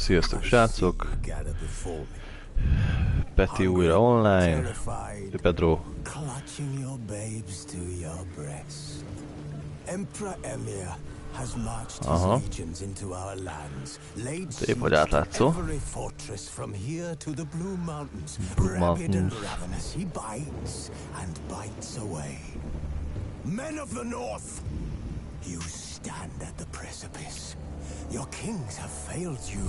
Sziasztok srácok! Peti újra online. Pedro. Aha. Szép, hogy átlátszó. Blue Mountains. Men of the North, you stand at the precipice. Your kings have failed you,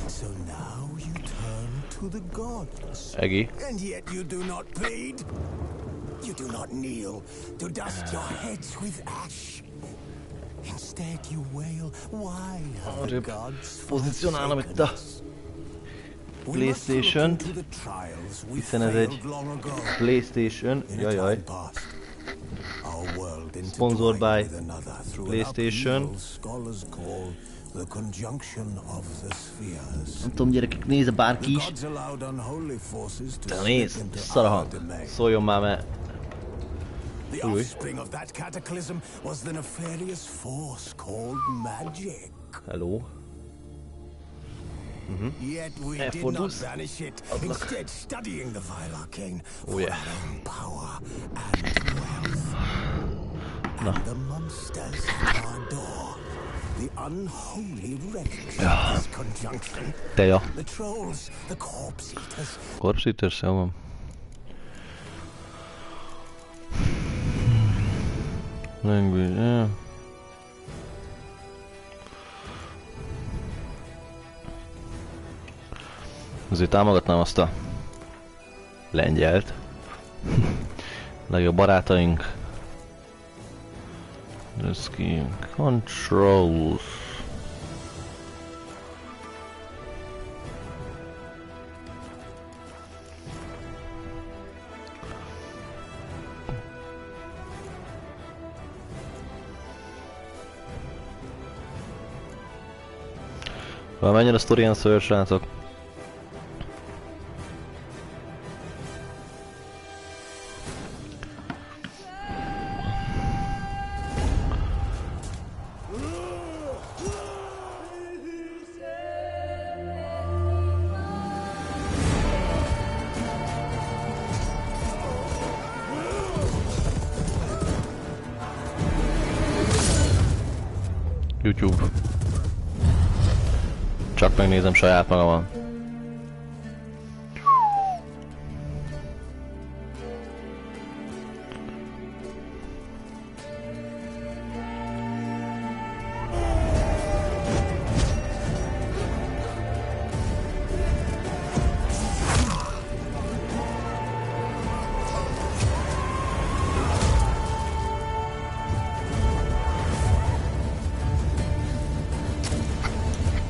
so now you turn to the gods. Eggy. And yet you do not plead. You do not kneel to dust your heads with ash. Instead you wail, why have the gods pozícionálom itt a PlayStation, hiszen ez egy PlayStation, jajjaj, sponsored by PlayStation. Nem tudom, gyerekek, nézze bárki is. De nézd, szar a hang. Szóljon már, mert... Új. Hello. Elfordulsz? Adlak. Oh yeah. Na. Teja. Corpse Eaters, jó van. Language, yeah. Azért támogatnám azt a lengyelt. Legjobb barátaink. The scheme controls. Menjen a sztorián szól, srácok. YouTube. Csak megnézem saját magamon.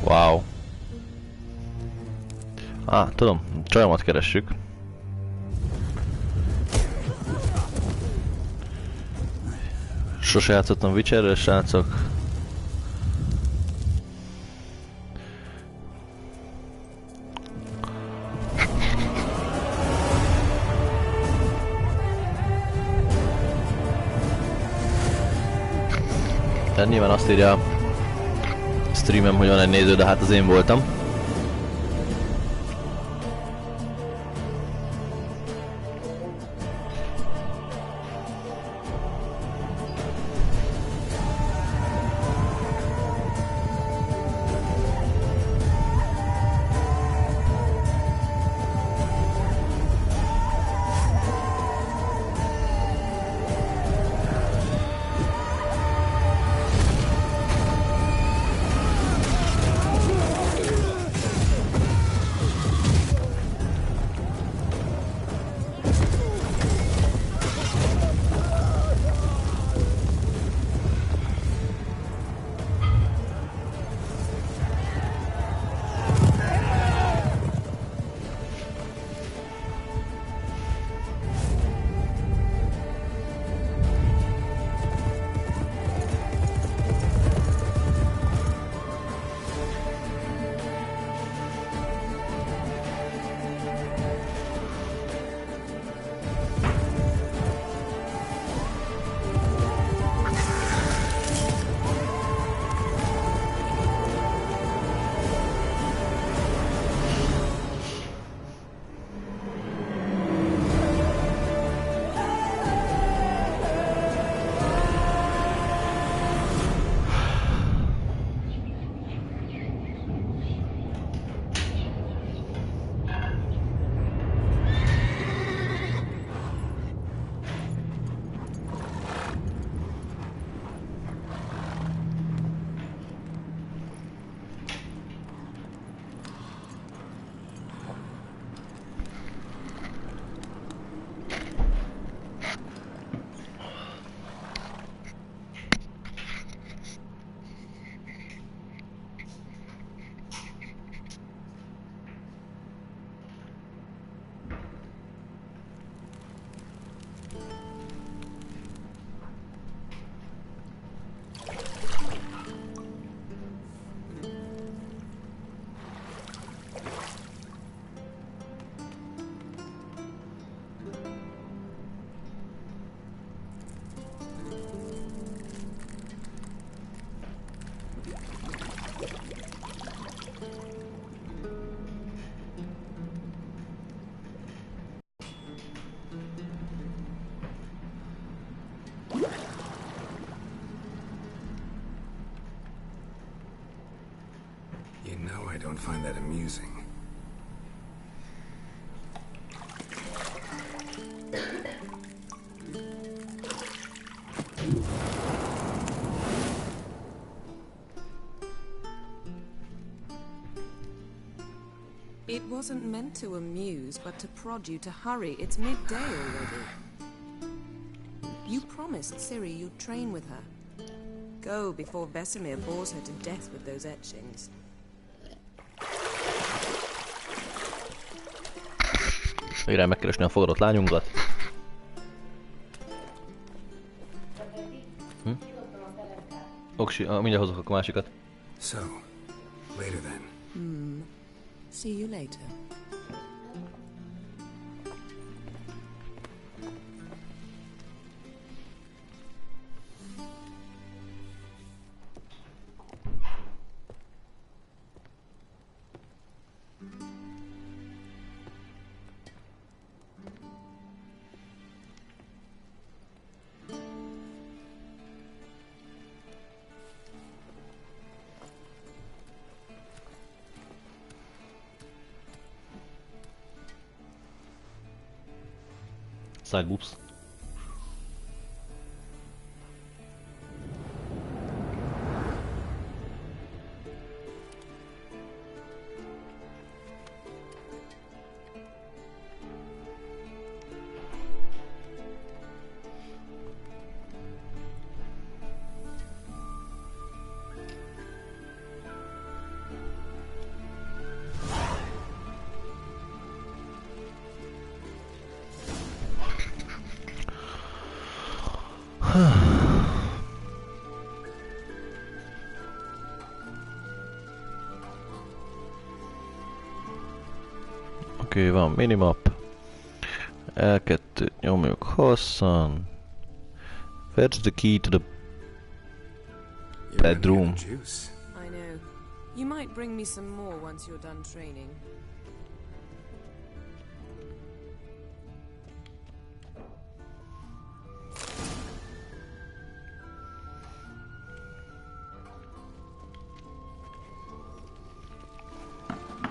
Wow. Tudom, csajomat keressük. Sose játszottam Witcher-ről, srácok. Tehát nyilván azt írja a streamem, hogy van egy néző, de hát az én voltam. No, I don't find that amusing. It wasn't meant to amuse, but to prod you to hurry. It's midday already. You promised Ciri you'd train with her. Go before Vesemir bores her to death with those etchings. Irány megkeresni a fogadott lányunkat. Oksi, mindjárt hozok a másikat. So, later then. See you later. Side boobs. Oké, van minimap. L2 nyomjuk hosszan. Fetch the key to the bedroom. I know. You might bring me some more once you're done training.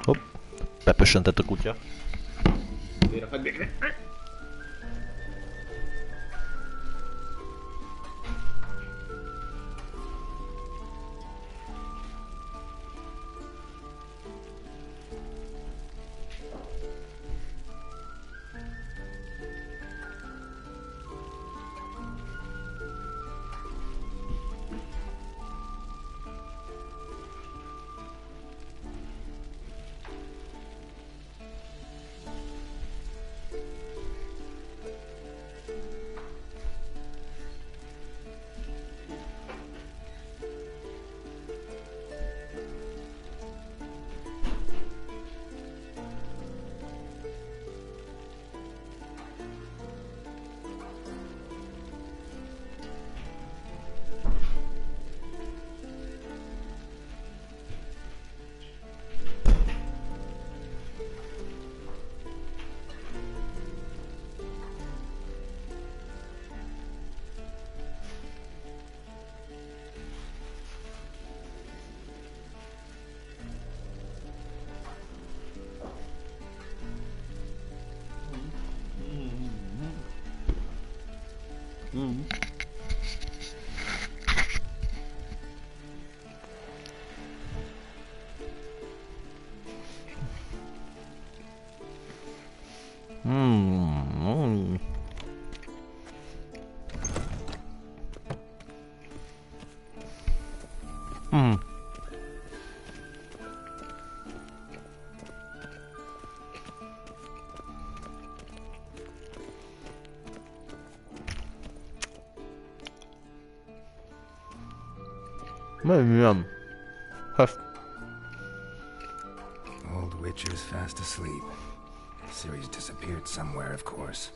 Hopp, bepössentett a kutya. Old Witcher's fast asleep. Ciri's disappeared somewhere, of course.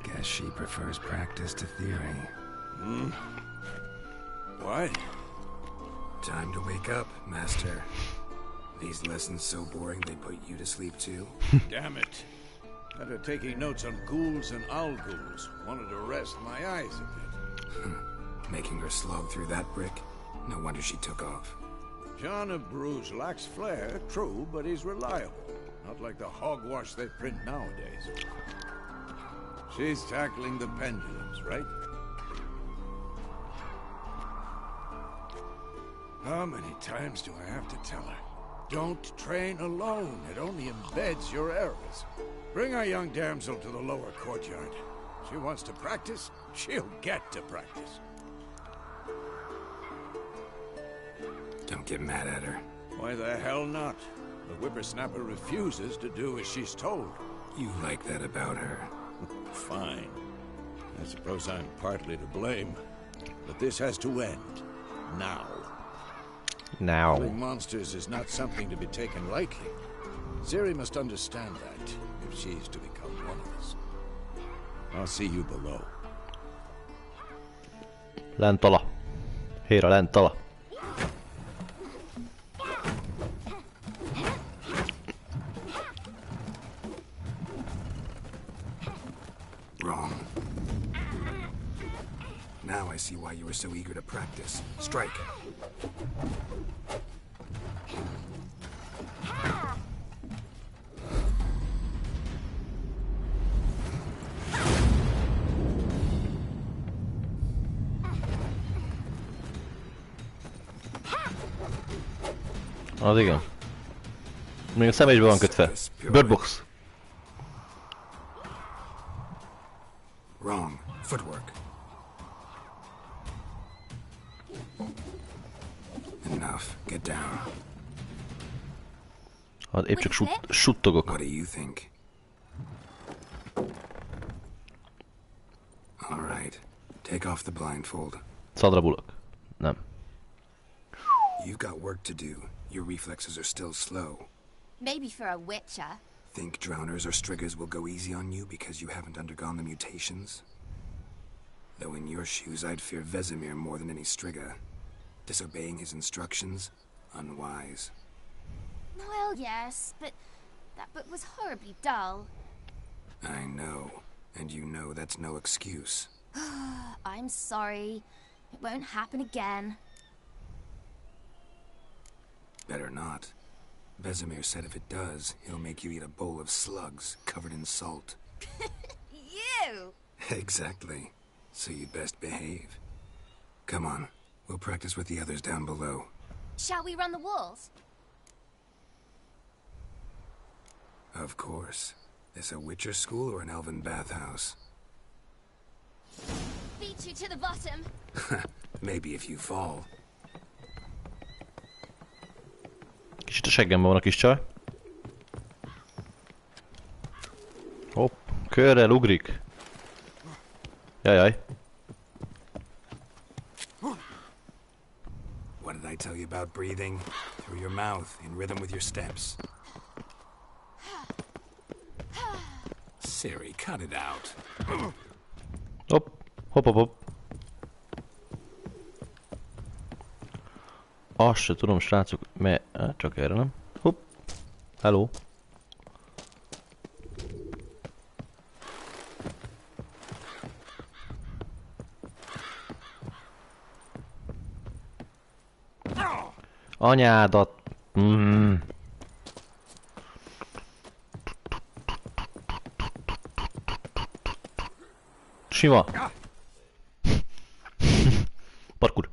Guess she prefers practice to theory. What? Time to wake up, Master. These lessons so boring they put you to sleep too? Damn it. After taking notes on ghouls and owl ghouls, wanted to rest my eyes a bit. Making her slog through that brick? No wonder she took off. John of Bruges lacks flair, true, but he's reliable. Not like the hogwash they print nowadays. She's tackling the pendulums, right? How many times do I have to tell her? Don't train alone. It only embeds your errors. Bring our young damsel to the lower courtyard. She wants to practice, she'll get to practice. Don't get mad at her. Why the hell not? The whippersnapper refuses to do as she's told. You like that about her? Fine. I suppose I'm partly to blame. But this has to end. Now. Now. Killing monsters is not something to be taken lightly. Ciri must understand that, if she's to become one of us. I'll see you below. Lent ala. Héra, lent ala. Wrong. Now I see why you were so eager to practice. Strike. Az igen. Még a személyben van kötve. Birdbox. Wrong. Footwork. Enough. Get down. Hát épp csak suttogok. What do you think? All right. Take off the blindfold. Szadrabulok. Nem. You've got work to do. Your reflexes are still slow. Maybe for a Witcher. Think drowners or striggers will go easy on you because you haven't undergone the mutations? Though in your shoes, I'd fear Vesemir more than any strigger. Disobeying his instructions? Unwise. Well, yes, but that book was horribly dull. I know. And you know that's no excuse. I'm sorry. It won't happen again. Better not. Vesemir said if it does, he'll make you eat a bowl of slugs covered in salt. You! Exactly. So you'd best behave. Come on. We'll practice with the others down below. Shall we run the walls? Of course. This a Witcher school or an elven bathhouse? Beat you to the bottom. Maybe if you fall. Kicsit a seggemben van a kis csaj. Hopp, körrel ugrik. Jajjaj. What did I tell you about breathing? Through your mouth, in rhythm with your steps. Ciri, cut it out. Hopp, hopp, hopp, hopp. Azt se tudom, srácok, mert... csak erre nem. Hopp. Hello. Anyádat. Sima. Parkour.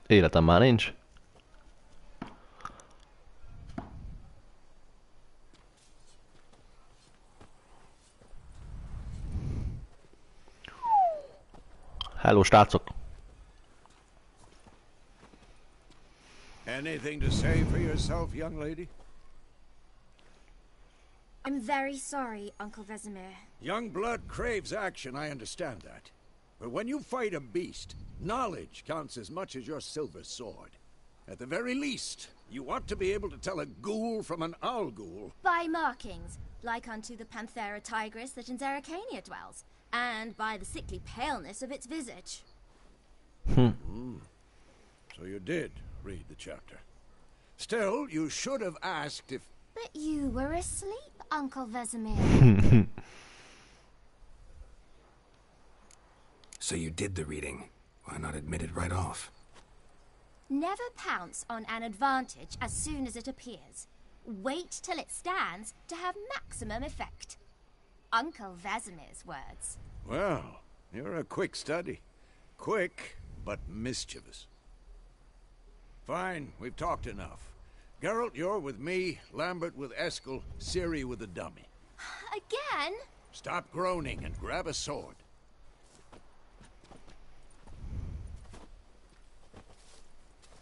Életem már nincs. Hello, srácok. Anything to say for yourself, young lady? I'm very sorry, Uncle Vesemir. Young blood craves action, I understand that. But when you fight a beast, knowledge counts as much as your silver sword. At the very least, you ought to be able to tell a ghoul from an owl ghoul. By markings, like unto the Panthera tigris that in Zerrikania dwells, and by the sickly paleness of its visage. So you did read the chapter. Still, you should have asked if... But you were asleep, Uncle Vesemir. So you did the reading. Why not admit it right off? Never pounce on an advantage as soon as it appears. Wait till it stands to have maximum effect. Uncle Vesemir's words. Well, you're a quick study. Quick, but mischievous. Fine, we've talked enough. Geralt, you're with me, Lambert with Eskel, Ciri with the dummy. Again? Stop groaning and grab a sword.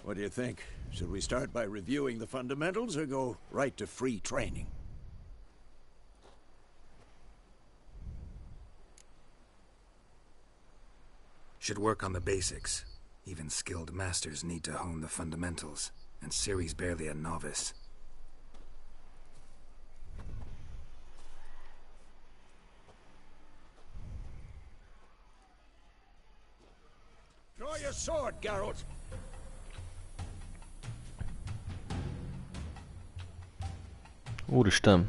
What do you think? Should we start by reviewing the fundamentals or go right to free training? Should work on the basics. Even skilled masters need to hone the fundamentals, and Ciri's barely a novice. Draw your sword, Geralt! Úristen.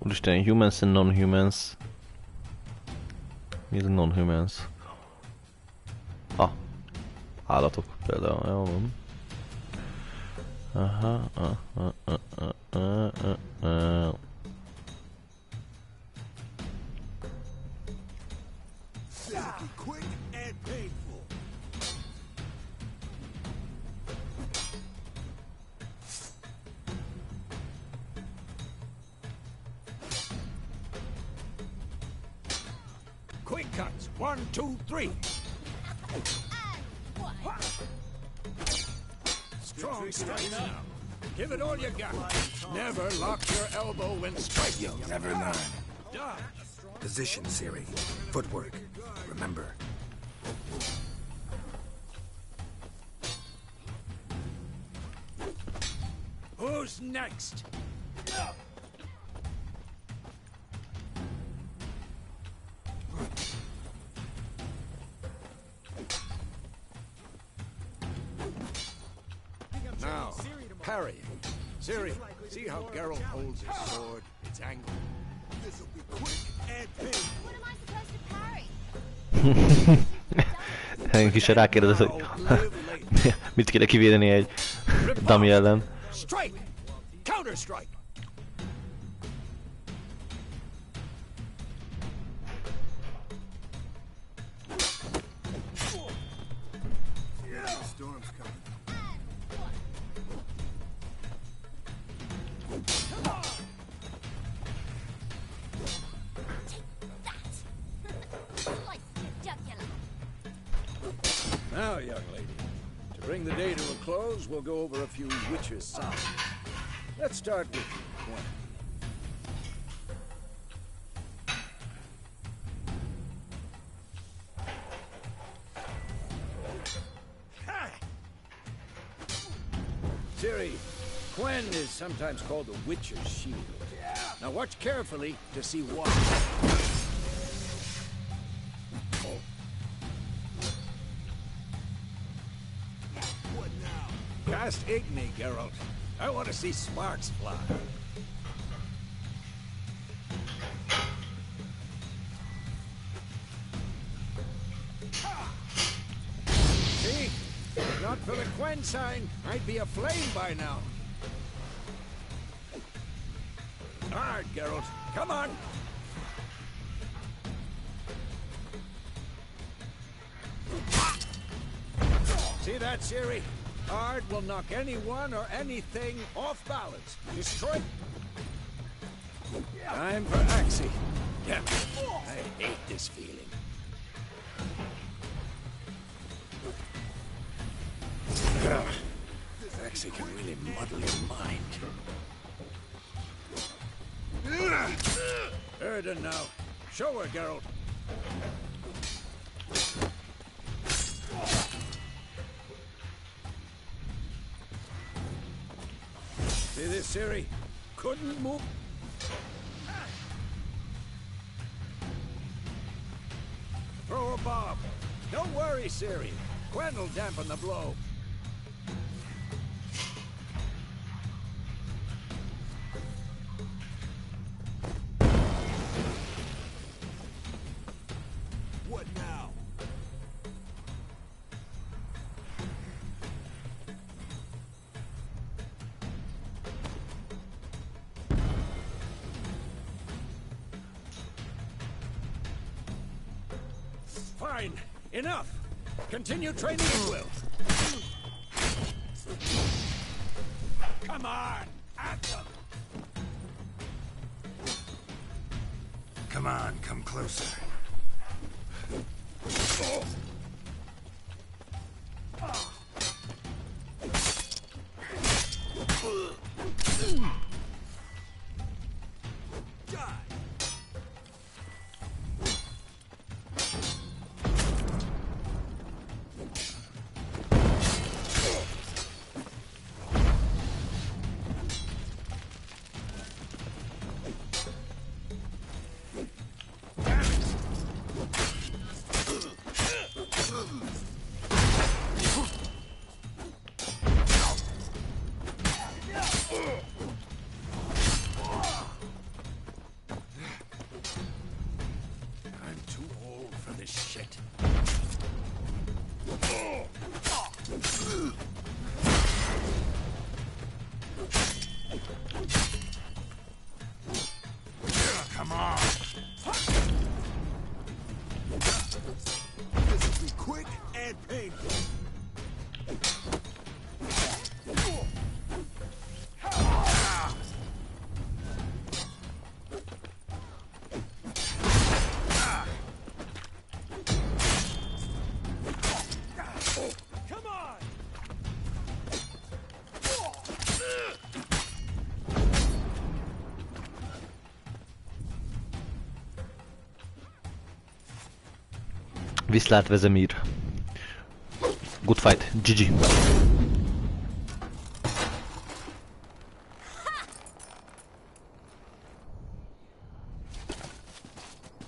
Úristen, humans and non-humans. Mi ez non-humans? Ah, állatok például, jó van. Aha, Quick and painful. Quick cuts! 1, 2, 3! Strong strike now. Give it all you got. Never lock your elbow when striking. You'll never learn. Dodge. Position, Ciri. Footwork. Remember. Who's next? Now, parry. Ciri, see how Geralt holds his sword? It's angled. This'll be quick and painful. What am I supposed to parry? Engem is rákérdez, hogy mit kéne kivédeni egy dummy ellen. Strike! Counter strike! Storm's coming. Now, young lady, to bring the day to a close, we'll go over a few Witcher songs. Let's start with Gwen. Ciri, Gwen is sometimes called the Witcher's shield. Now watch carefully to see why. What now? Cast Igni, Geralt. I want to see sparks fly. See? If not for the Quen sign, I'd be aflame by now. Hard, Geralt. Come on. See that, Ciri? Ard will knock anyone or anything off balance. Destroy. Time for Axie. Yeah, I hate this feeling. Ugh. Axie can really muddle your mind. Erden now. Show her, Geralt. See this, Ciri? couldn't move. Throw a bomb. Don't worry, Ciri. Gwen will dampen the blow. What now? Fine. Enough. Continue training at will. Come on. At them. Come on, come closer. Viszlát Vesemir. Good fight. GG.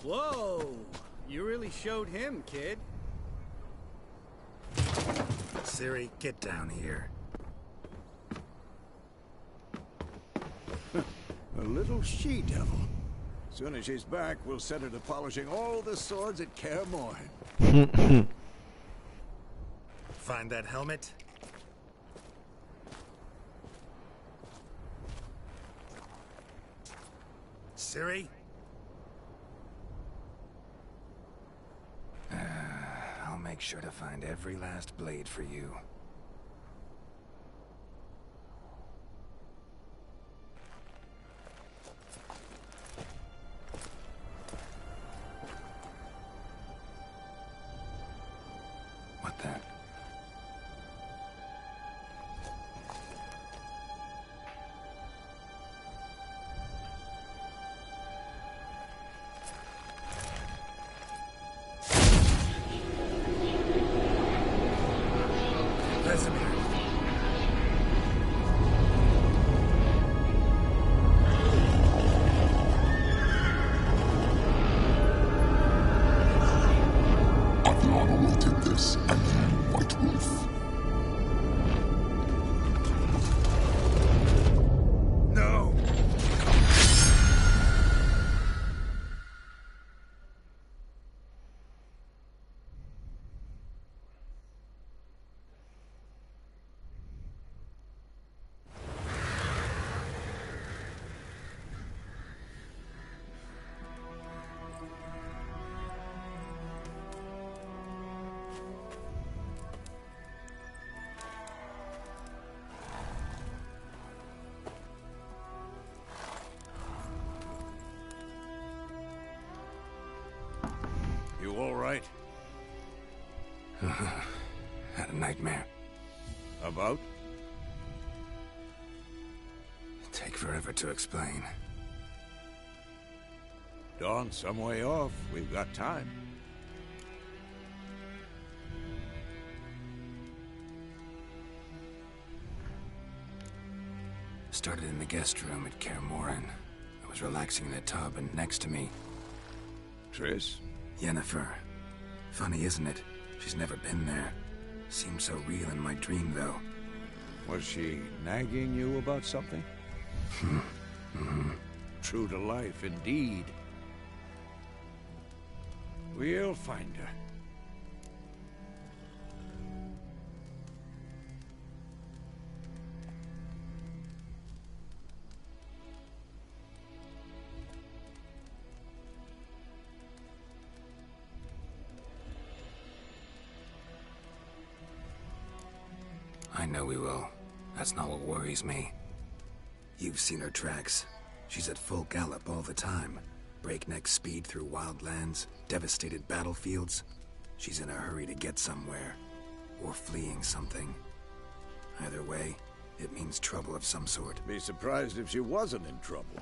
Whoa! You really showed him, kid. Ciri, get down here. A little she-devil. Soon as she's back, we'll set her to polishing all the swords at Kaer Morhen. Find that helmet? Ciri? I'll make sure to find every last blade for you. What the? You all right? Had a nightmare. About? Take forever to explain. Dawn's some way off. We've got time. Started in the guest room at Kaer Morhen. I was relaxing in the tub, and next to me... Triss? Yennefer. Funny, isn't it? She's never been there. Seemed so real in my dream, though. Was she nagging you about something? True to life, indeed. We'll find her. I know we will. That's not what worries me. You've seen her tracks. She's at full gallop all the time. Breakneck speed through wild lands, devastated battlefields. She's in a hurry to get somewhere. Or fleeing something. Either way, it means trouble of some sort. Be surprised if she wasn't in trouble.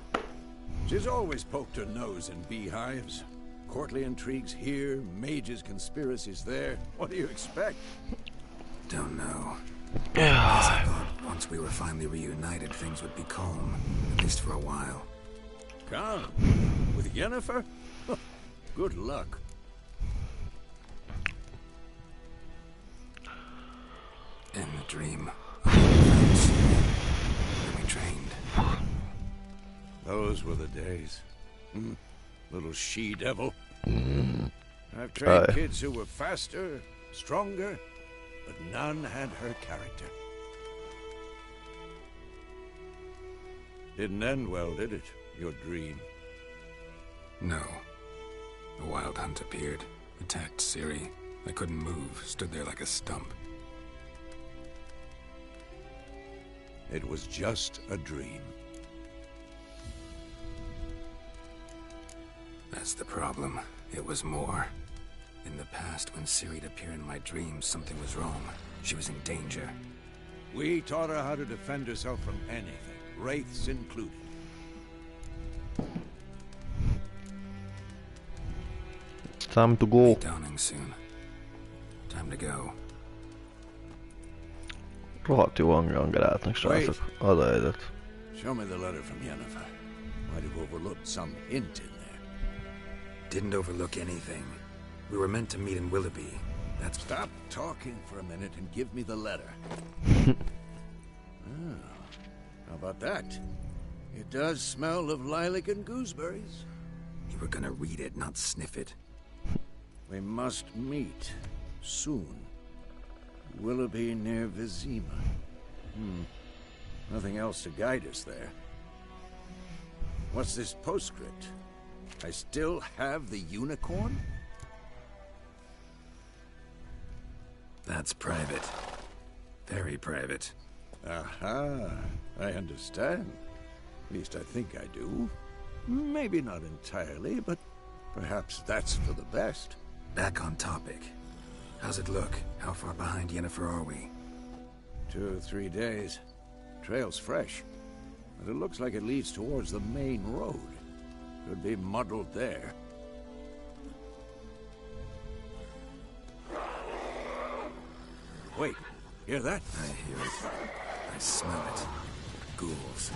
She's always poked her nose in beehives. Courtly intrigues here, mages' conspiracies there. What do you expect? Don't know. I thought once we were finally reunited, things would be calm. At least for a while. Calm? With Yennefer? Good luck. In the dream, and we trained. Those were the days. Little she-devil. I've trained kids who were faster, stronger, but none had her character. Didn't end well, did it? Your dream? No. The Wild Hunt appeared, attacked Ciri. I couldn't move, stood there like a stump. It was just a dream. That's the problem. It was more. In the past, when Ciri'd appear in my dreams, something was wrong. She was in danger. We taught her how to defend herself from anything, wraiths included. It's time to go. Dawning soon. Time to go. Rohadt jó hangeráltnak, srácok. Az a helyzet. Show me the letter from Yennefer. Might have overlooked some hint in there. Didn't overlook anything. We were meant to meet in Willoughby. That's... Stop talking for a minute and give me the letter. How about that? It does smell of lilac and gooseberries. You were gonna read it, not sniff it. We must meet. Soon. Willoughby near Vizima. Nothing else to guide us there. What's this postscript? I still have the unicorn? That's private. Very private. Aha, I understand. At least I think I do. Maybe not entirely, but perhaps that's for the best. Back on topic. How's it look? How far behind Yennefer are we? 2 or 3 days. Trail's fresh. But it looks like it leads towards the main road. Could be muddled there. Wait, hear that? I hear it. I smell it. Ghouls.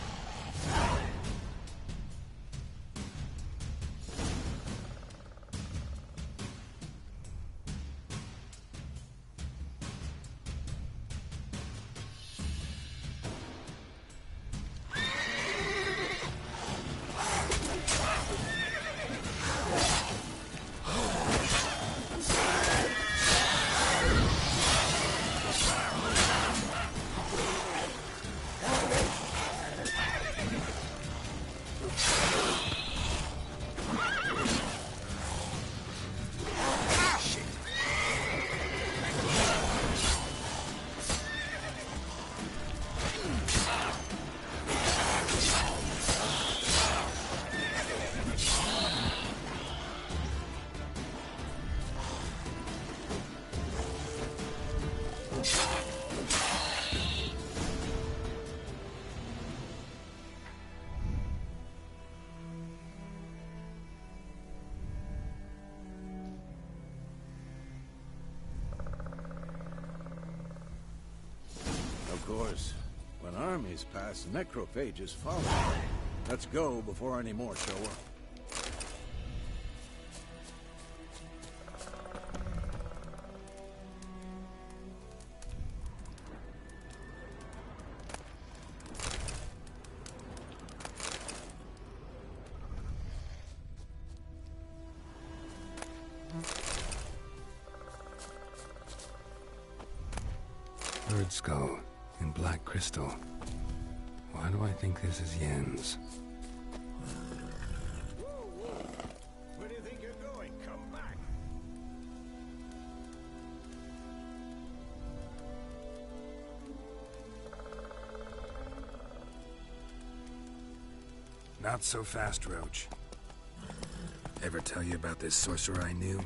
days pass, necrophages follow. Let's go before any more show up. Bird skull and black crystal. Why do I think this is Yen's? Where do you think you're going? Come back! Not so fast, Roach. Ever tell you about this sorcerer I knew?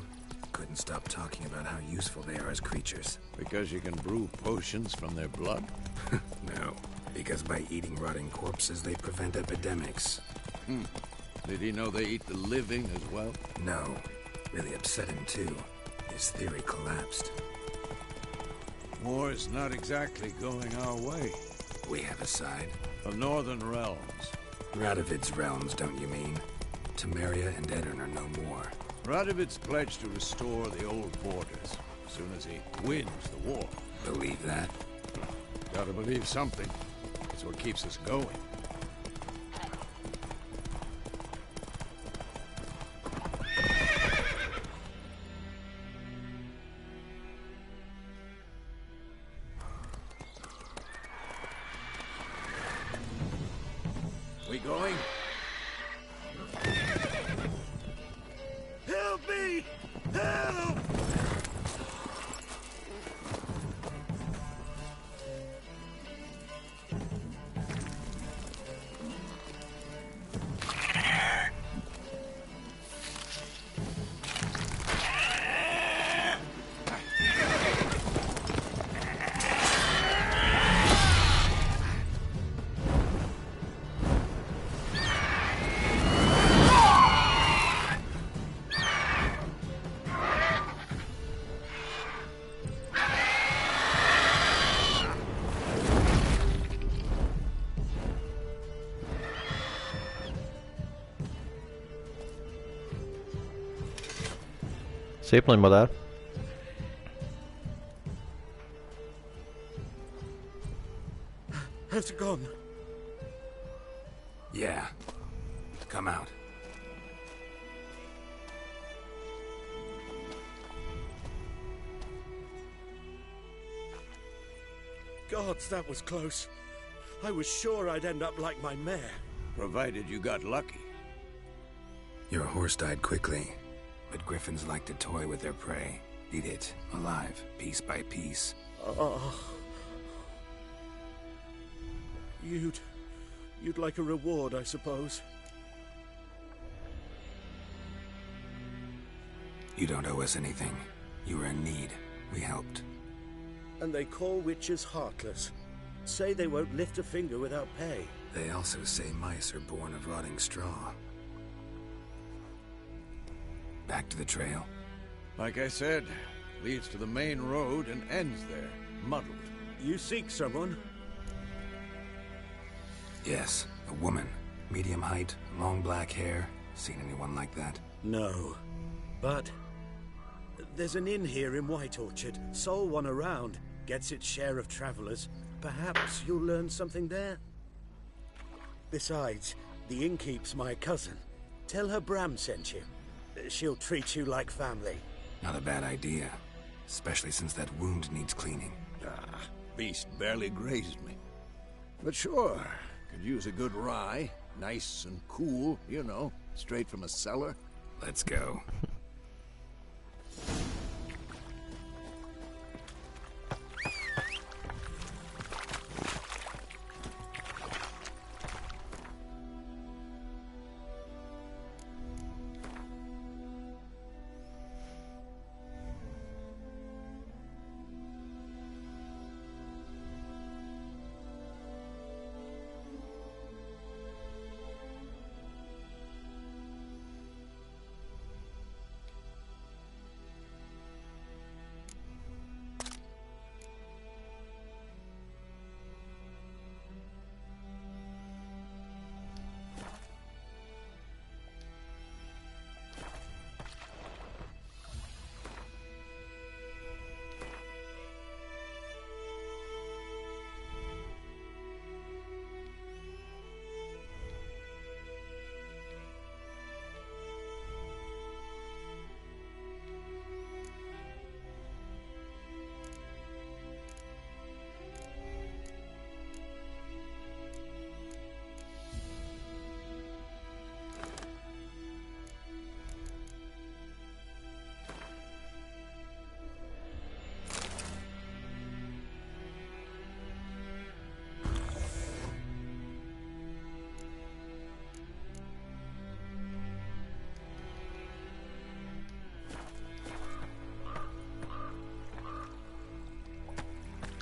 Couldn't stop talking about how useful they are as creatures. Because you can brew potions from their blood? No, because by eating rotting corpses, they prevent epidemics. Did he know they eat the living as well? No, really upset him too. His theory collapsed. War's not exactly going our way. We have a side. The Northern Realms. Radovid's realms, don't you mean? Temeria and Edirn are no more. Radovid's pledged to restore the old borders as soon as he wins the war. Believe that? Gotta believe something. It's what keeps us going. We going? Help me! Help! Szép nagy madár. Has it gone? Yeah. Come out. Gods, that was close. I was sure I'd end up like my mare. Provided you got lucky. Your horse died quickly, but griffins like to toy with their prey. Eat it, alive, piece by piece. You'd like a reward, I suppose. You don't owe us anything. You were in need. We helped. And they call witches heartless. Say they won't lift a finger without pay. They also say mice are born of rotting straw. Back to the trail. Like I said, leads to the main road and ends there, muddled. You seek someone? Yes, a woman. Medium height, long black hair. Seen anyone like that? No. But there's an inn here in White Orchard. Sole one around. Gets its share of travelers. Perhaps you'll learn something there. Besides, the innkeep's my cousin. Tell her Bram sent you. She'll treat you like family. Not a bad idea. Especially since that wound needs cleaning. Beast barely grazed me. But sure, could use a good rye. Nice and cool, you know, straight from a cellar. Let's go.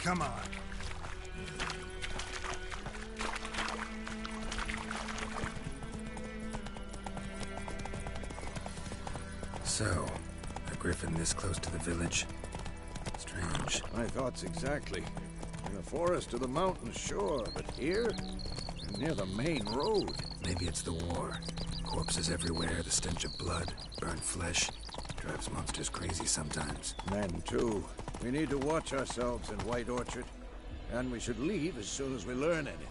Come on. So, a griffin this close to the village? Strange. My thoughts exactly. In the forest or the mountains, sure, but here? Near the main road. Maybe it's the war. Corpses everywhere, the stench of blood, burnt flesh. Drives monsters crazy sometimes. Men, too. We need to watch ourselves in White Orchard. And we should leave as soon as we learn anything.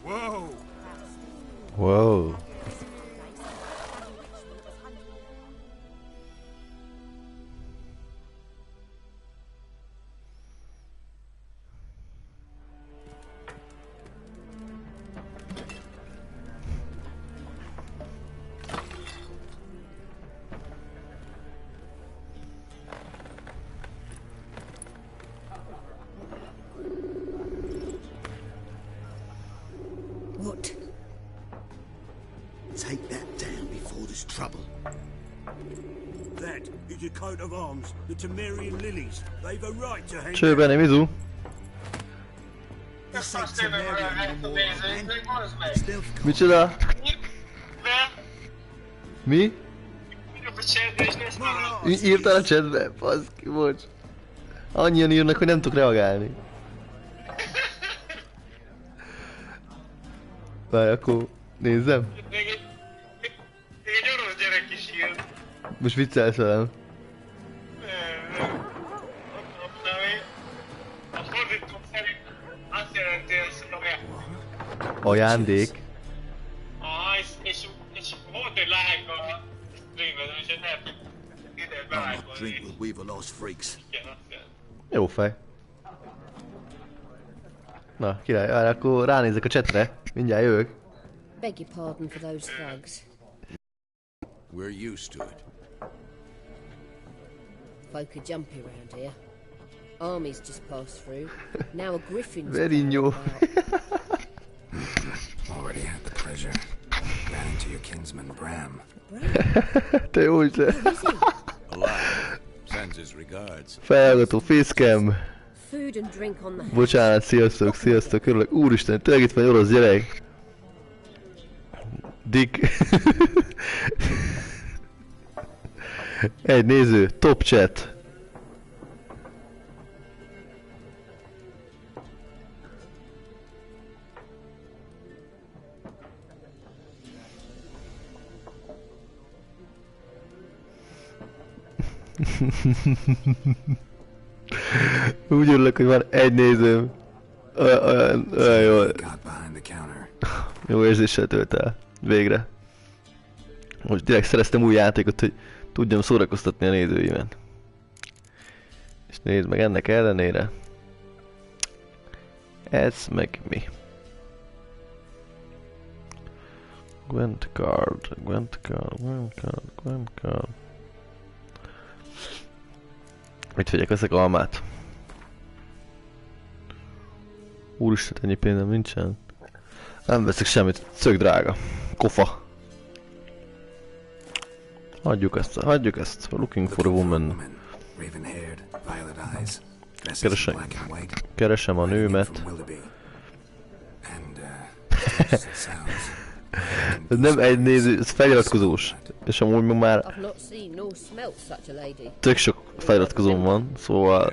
Whoa! Whoa. What? Take that down before there's trouble. That is a coat of arms, the Temerian lilies. They've a right to hang Cső, Benni, mizu? This ain't Temerian no more, man. Still Micsoda? Mi? Írtál a chatbe? Baszki, bocs. Annyian írnak, hogy nem tudok reagálni. Várj, akkor nézzem. Még egy orosz gyerek is írt. Most viccelsz velem. A fordító szerint azt jelenti, hogy Ajándék. és volt egy like a streamben, és nem ide I'll not drink belájkolni. with we've lost freaks. Jó fej. Na, király, várj, akkor ránézek a chatre. Mindjárt jövök. Beg your pardon for those thugs. We're used to it. Folk are jumpy around here. Armies just passed through. Now a griffin's Verinyó. Already had the pleasure. Ran into your kinsman, Bram. Te jó is le. Alive. Sends his regards. Felhallgató, facecam. Food and drink on the house. Bocsánat, sziasztok, sziasztok, örülök. Úristen, tényleg itt van egy orosz gyerek. Dick. Egy néző, top chat. Úgy örülök, hogy van egy nézőm. Olyan jó. Jó érzéssel tölt el. Végre. Most direkt szereztem új játékot, hogy tudjam szórakoztatni a nézőimet. És nézd meg, ennek ellenére. Ez meg mi? Gwent card. Mit vegyek, veszek almát. Úristen, ennyi pénzem nincsen. Nem veszek semmit, szök drága. Kofa. Hagyjuk ezt. Looking for a woman. Keresem a nőmet. Ez nem egy néző, ez feliratkozós. És amúgy már tök sok feliratkozóm van, szóval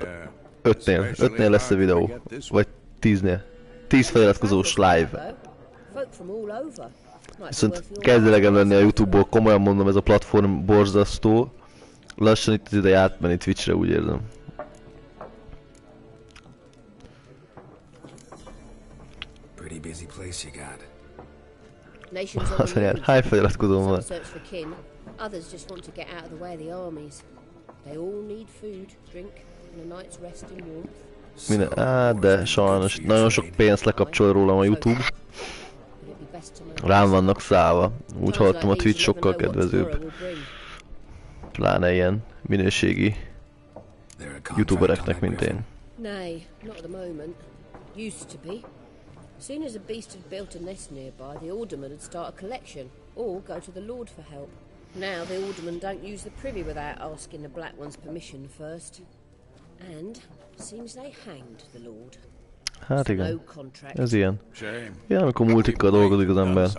5-nél lesz a videó. Vagy 10-nél. 10 feliratkozós live. Viszont kezd elegem lenni a YouTube-ból, komolyan mondom, ez a platform borzasztó. Lassan itt az ideje átmenni Twitch-re, úgy érzem. Az anyád, hány feliratkozóm van? and a night's rest in warmth. Minden, de sajnos nagyon sok pénzt lekapcsol rólam a YouTube. Rám vannak szállva. Úgy hallottam, a Twitch sokkal kedvezőbb. Pláne ilyen minőségi youtubereknek, mint én. Nay, not at the moment. Used to be. As soon as a beast had built a nest nearby, the alderman would start a collection, or go to the Lord for help. Now the aldermen don't use the privy without asking the Black One's permission first. And seems they hanged the Lord. Hát igen, ez ilyen. Ilyen, amikor multikkal dolgozik az ember.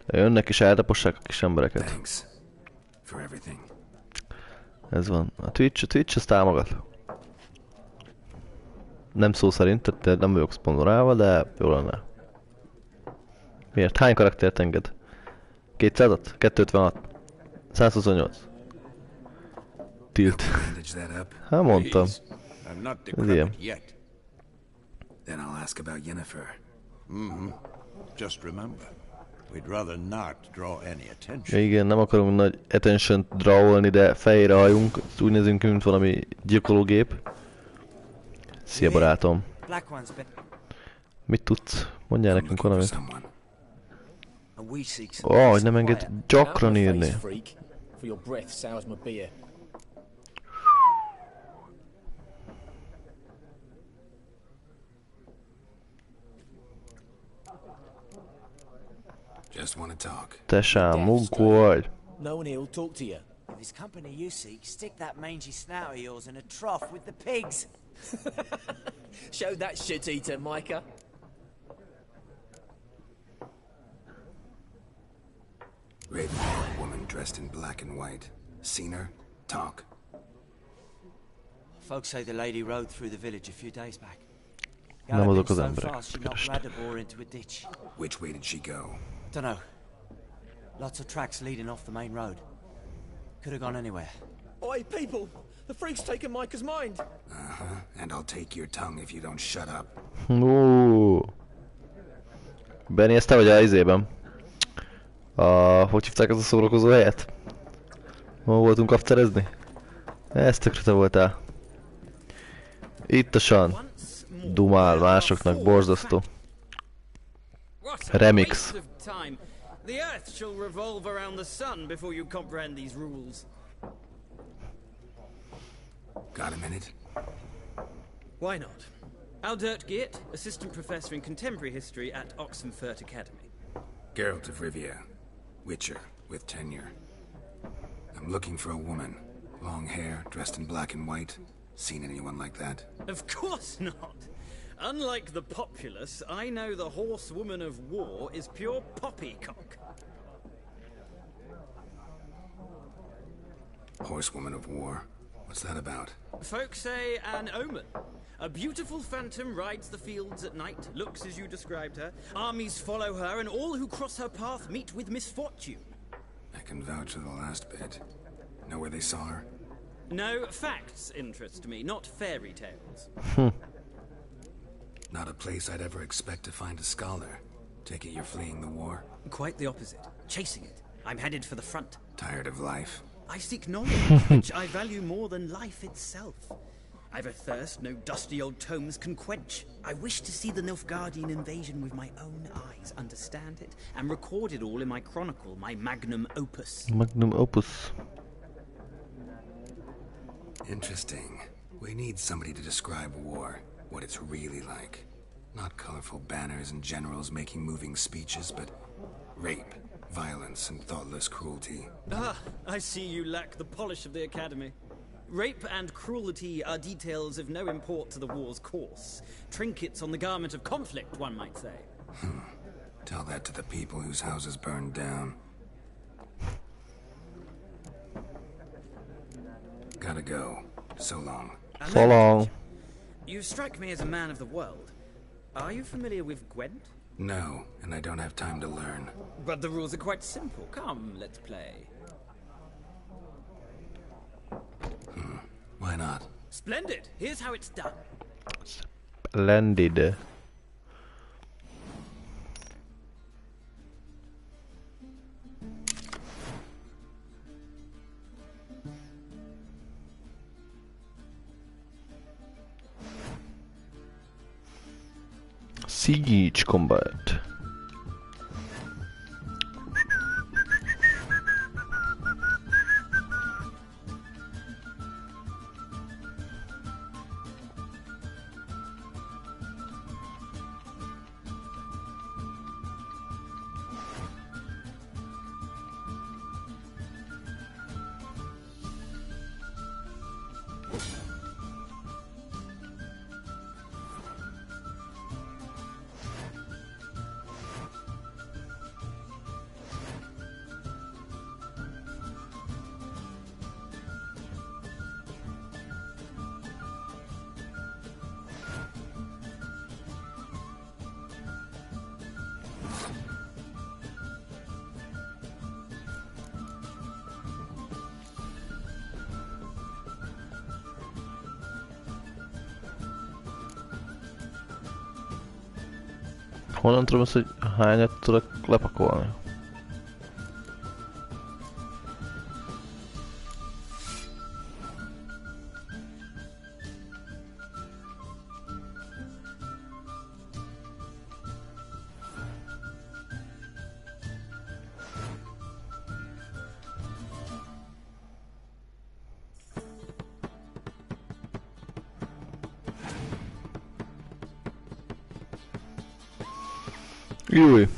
Jönnek és eltapossák a kis embereket. Ez van. A Twitch ezt támogat. Nem szó szerint, tehát nem vagyok szponzorálva, de jó lenne. Miért? Hány karaktert enged? 200-at? 256? 128? Tilt. Hát mondtam. Ez ilyen. Then I'll ask about Yennefer. Just remember, we'd rather not draw any attention. Ja, igen, nem akarunk nagy attention drawolni, de fejére hajunk. Ezt úgy nézünk, mint valami gyilkológép. Szia, barátom. Mit tudsz? Mondjál nekünk valamit. Hogy nem enged gyakran írni. Just want to talk. Te sámunk vagy. No one here will talk to you. If it's company you seek, stick that mangy snout of yours in a trough with the pigs. Show that shit eater, Micah. Raven-haired woman dressed in black and white. Seen her? Talk. Folks say the lady rode through the village a few days back. Nem azok az So emberek. fast she knocked Radabor into a ditch. Which way did she go? Dunno. Lots of tracks leading off the main road. Could have gone anywhere. Oi, people! The freak's taken Micah's mind! And I'll take your tongue if you don't shut up. Benni, ezt te vagy a izében? Hogy hívták az a szórakozó helyet? Hol voltunk afterezni? Ezt tökre te voltál. Ittasan. Dumál másoknak, borzasztó. Remix. The earth shall revolve around the sun before you comprehend these rules. Got a minute? Why not? Aldert Geert, assistant professor in contemporary history at Oxenfurt Academy. Geralt of Rivia, Witcher, with tenure. I'm looking for a woman. Long hair, dressed in black and white. Seen anyone like that? Of course not. Unlike the populace, I know the horsewoman of war is pure poppycock. Horsewoman of war? What's that about? Folks say an omen. A beautiful phantom rides the fields at night, looks as you described her. Armies follow her, and all who cross her path meet with misfortune. I can vouch for the last bit. Know where they saw her? No, facts interest me, not fairy tales. Not a place I'd ever expect to find a scholar. Take it you're fleeing the war? Quite the opposite. Chasing it. I'm headed for the front. Tired of life? I seek knowledge, which I value more than life itself. I've a thirst no dusty old tomes can quench. I wish to see the Nilfgaardian invasion with my own eyes, understand it, and record it all in my chronicle, my magnum opus. Magnum opus. Interesting. We need somebody to describe war, what it's really like. Not colorful banners and generals making moving speeches, but rape, violence, and thoughtless cruelty. Ah, I see you lack the polish of the Academy. Rape and cruelty are details of no import to the war's course. Trinkets on the garment of conflict, one might say. Tell that to the people whose houses burned down. Gotta go. So long. So long. You strike me as a man of the world. Are you familiar with Gwent? No, and I don't have time to learn. But the rules are quite simple. Come, let's play. Why not? Splendid. Here's how it's done. Splendid. Siege Combat. Honnan tudom azt, hogy hányat tudok lepakolni? Júj!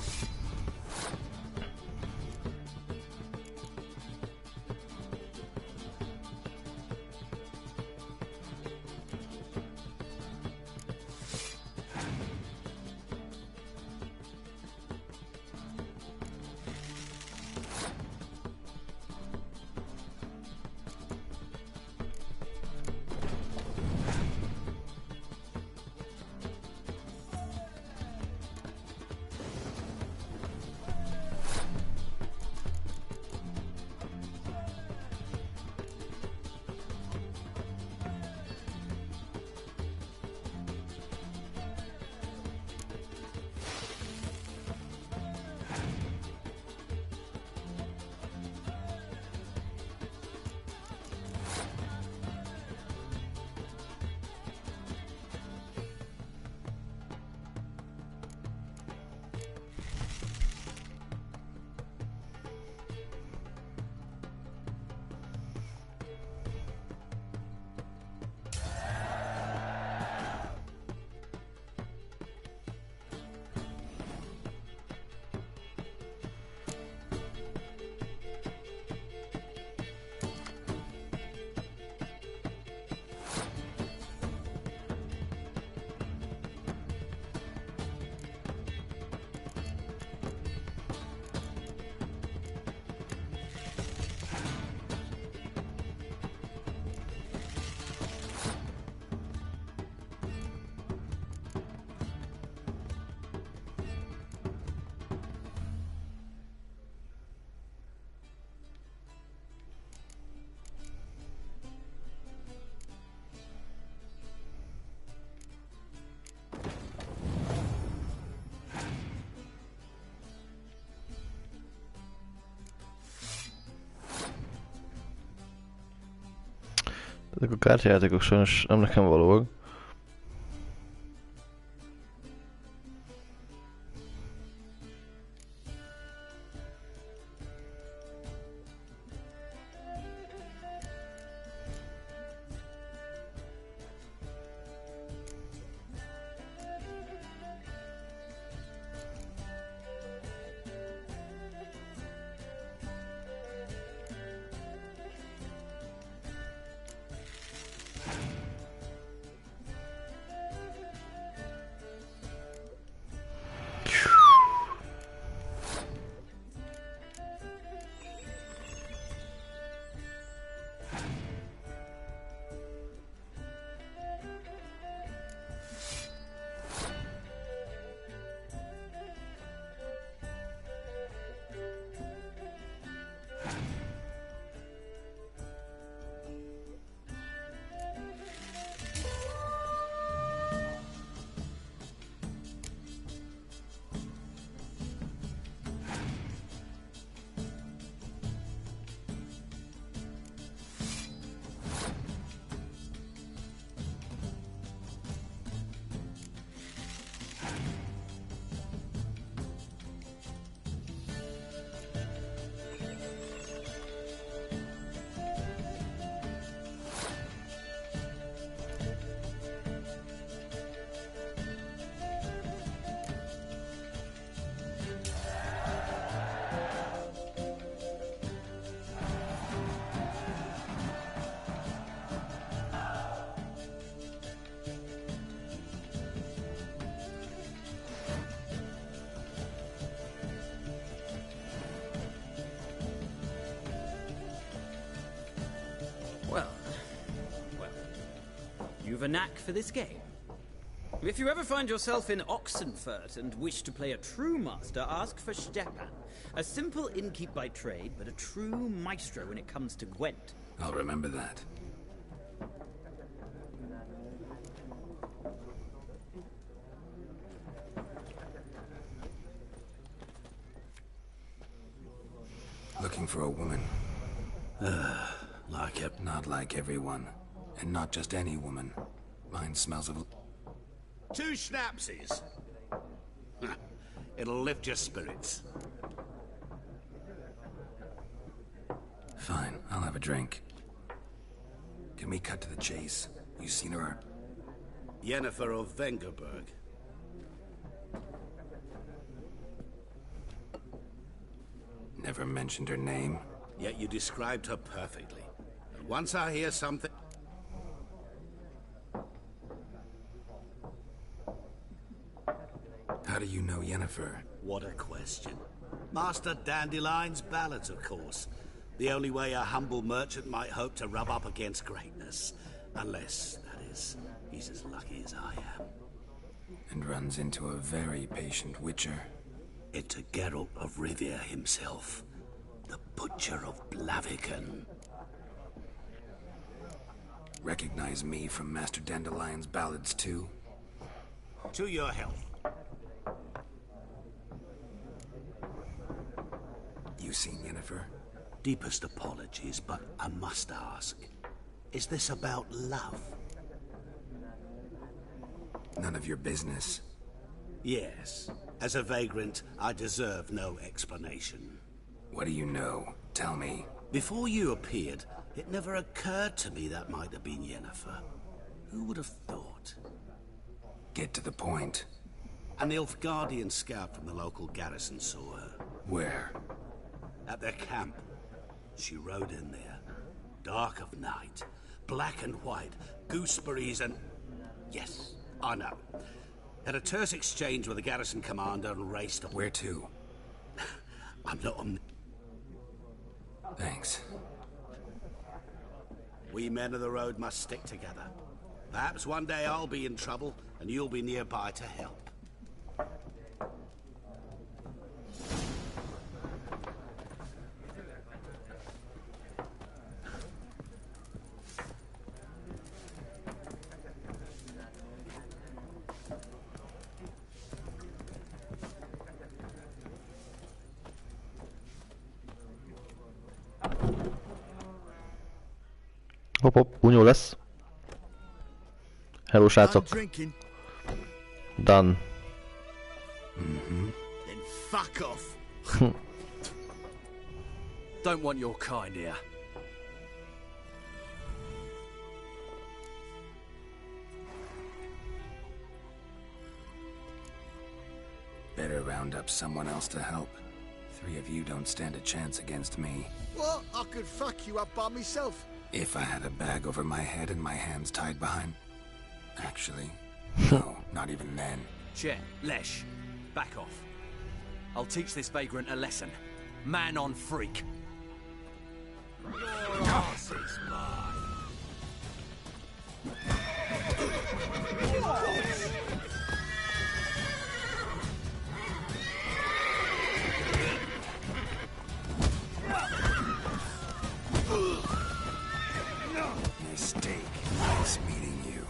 Ezek a kártyajátékok sajnos nem nekem valóak. of a knack for this game. If you ever find yourself in Oxenfurt and wish to play a true master, ask for Stepan. A simple innkeep by trade, but a true maestro when it comes to Gwent. I'll remember that. Looking for a woman. Not like everyone. And not just any woman. Mine smells of... 2 schnapsies. It'll lift your spirits. Fine, I'll have a drink. Can we cut to the chase? You seen her? Yennefer of Vengerberg. Never mentioned her name. Yet you described her perfectly. And once I hear something... How do you know Yennefer? What a question. Master Dandelion's ballads, of course. The only way a humble merchant might hope to rub up against greatness. Unless, that is, he's as lucky as I am. And runs into a very patient Witcher. It's a Geralt of Rivia himself. The Butcher of Blaviken. Recognize me from Master Dandelion's ballads too? To your health. You seen Yennefer? Deepest apologies, but I must ask. Is this about love? None of your business. Yes. As a vagrant, I deserve no explanation. What do you know? Tell me. Before you appeared, it never occurred to me that might have been Yennefer. Who would have thought? Get to the point. An Nilfgaardian scout from the local garrison saw her. Where? At their camp. She rode in there. Dark of night. Black and white. Gooseberries and... Yes, I know. Had a terse exchange with the garrison commander and raced up. Where to? I'm not on... Thanks. We men of the road must stick together. Perhaps one day I'll be in trouble and you'll be nearby to help. Hopp, hopp, bunyó lesz. Hello, srácok. Done. Then fuck off. Don't want your kind here. Better round up someone else to help. 3 of you don't stand a chance against me. What? I could fuck you up by myself. If I had a bag over my head and my hands tied behind... Actually, no, not even then. Chet, Lesh, back off. I'll teach this vagrant a lesson. Man on freak. Your ass is mine. Mistake. Nice meeting you.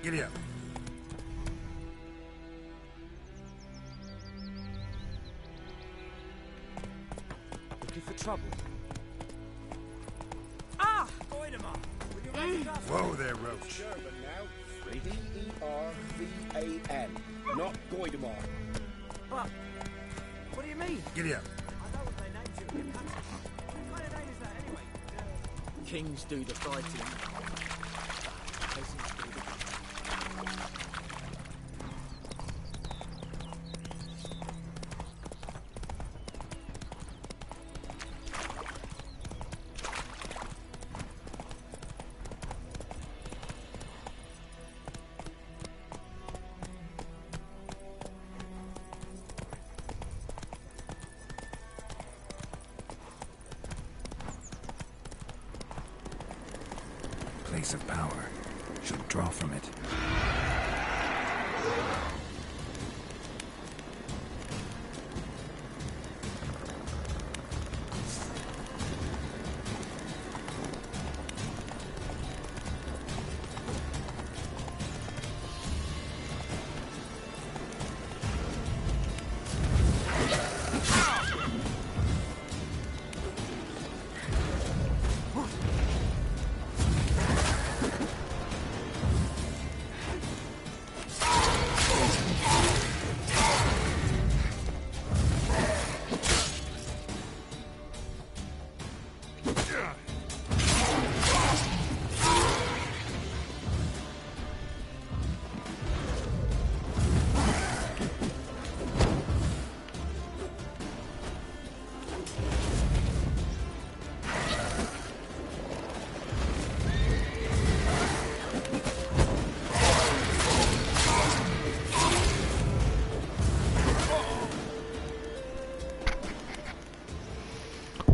Giddy up. Looking for trouble? Ah! Whoa there, Roach. D-E-R-V-A-N, not Goidemar. But, what do you mean? Giddy up. I know what their names are. What kind of name is that anyway? Kings do the fighting. source of power. Should draw from it.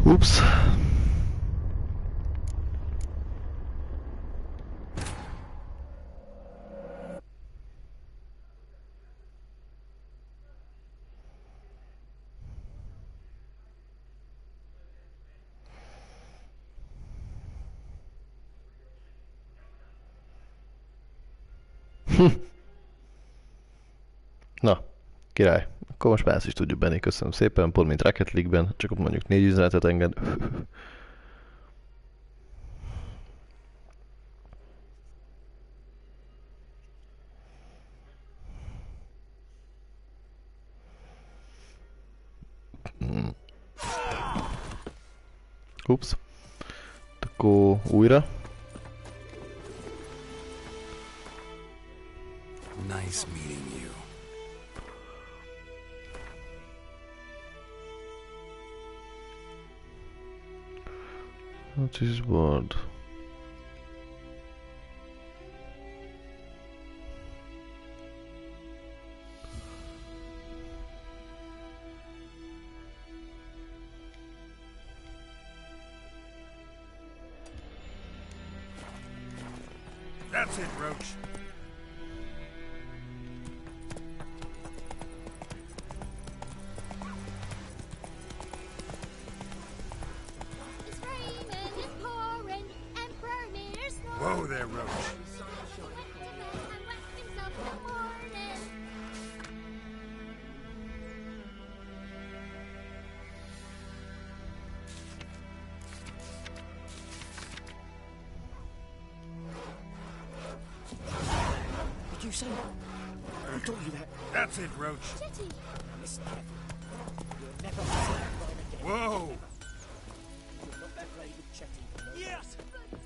Oops. Na, király. Akkor most már ezt is tudjuk benni, köszönöm szépen, pont mint Rocket League-ben, csak ott mondjuk 4 üzenetet enged. Ups. Akkor újra. Nice meeting you. What is word? That's it, Roach. Whoa there, Roach. Did you say that? Who told you that? That's it, Roach. Listen carefully. You'll never Whoa! Yes!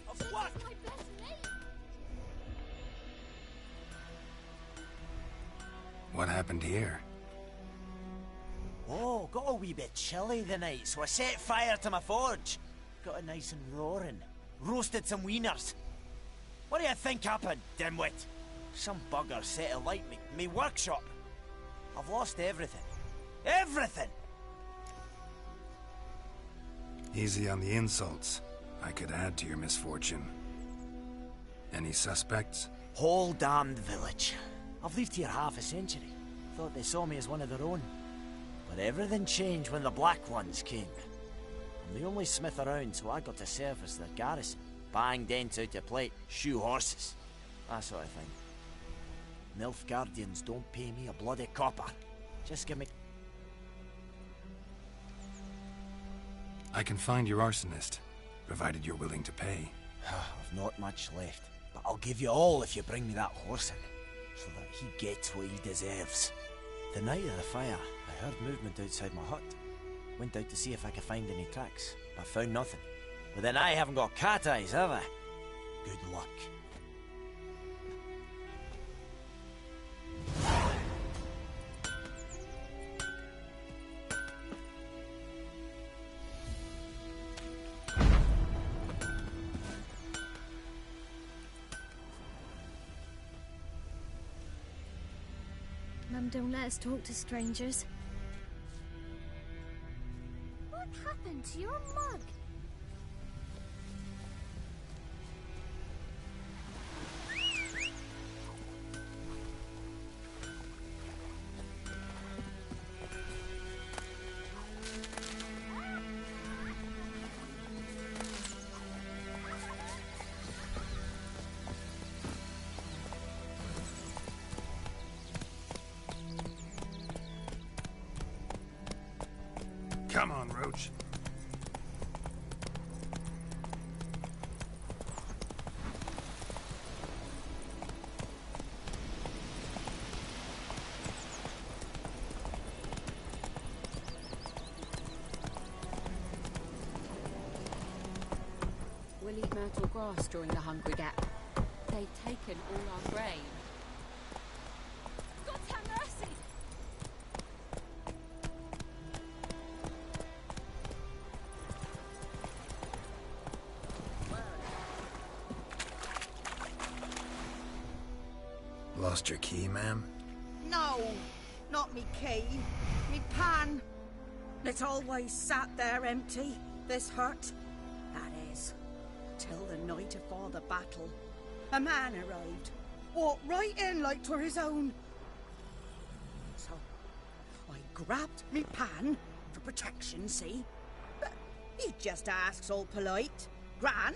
Of what? What happened here? Oh, got a wee bit chilly the night, so I set fire to my forge. Got it nice and roaring. Roasted some wieners. What do you think happened, dimwit? Some bugger set alight me workshop. I've lost everything. Everything! Easy on the insults. I could add to your misfortune. Any suspects? Whole damned village. I've lived here half a century. Thought they saw me as one of their own. But everything changed when the Black Ones came. I'm the only smith around, so I got to serve as their garrison. Bang dents out your plate, shoe horses. That sort of thing. Nilfgaardians don't pay me a bloody copper. Just give me... I can find your arsonist, provided you're willing to pay. I've not much left, but I'll give you all if you bring me that horse in, so that he gets what he deserves. The night of the fire, I heard movement outside my hut. Went out to see if I could find any tracks, but found nothing. But then I haven't got cat eyes, have I? Good luck. Mum don't let us talk to strangers. What happened to your mug? approach. We'll eat myrtle grass during the Hungry Gap. They've taken all our grain. God have mercy! Lost your key, ma'am? No, not me key. Me pan. It's always sat there empty, this hut. That is, till the night afore the battle. A man arrived, walked right in like 'twere his own. So, I grabbed me pan for protection, see? But he just asks all polite, Gran,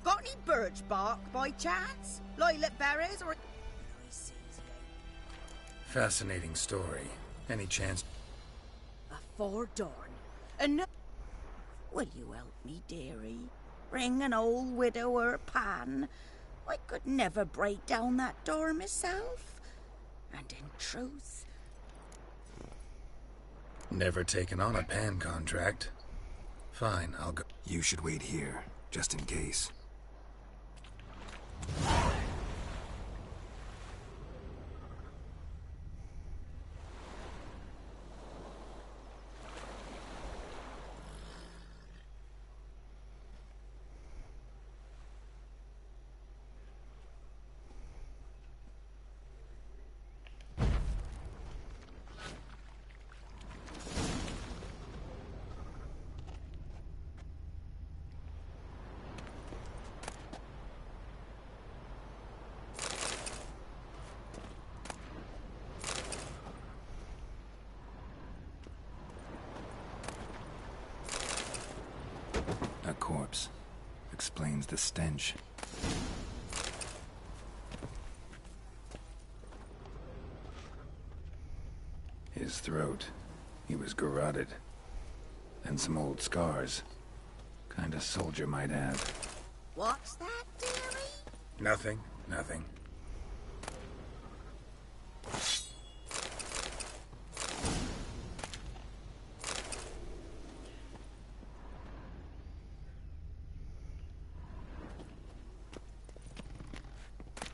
got any birch bark by chance? Lilac berries or... Fascinating story. Any chance... Afore dawn. And no... Will you help me, dearie? Bring an old widower pan. I could never break down that door myself. And in truth... Never taken on a pan contract. Fine, I'll go... You should wait here, just in case. A corpse. Explains the stench. His throat. He was garroted. And some old scars. Kind of soldier might have. What's that, dearie? Nothing. Nothing.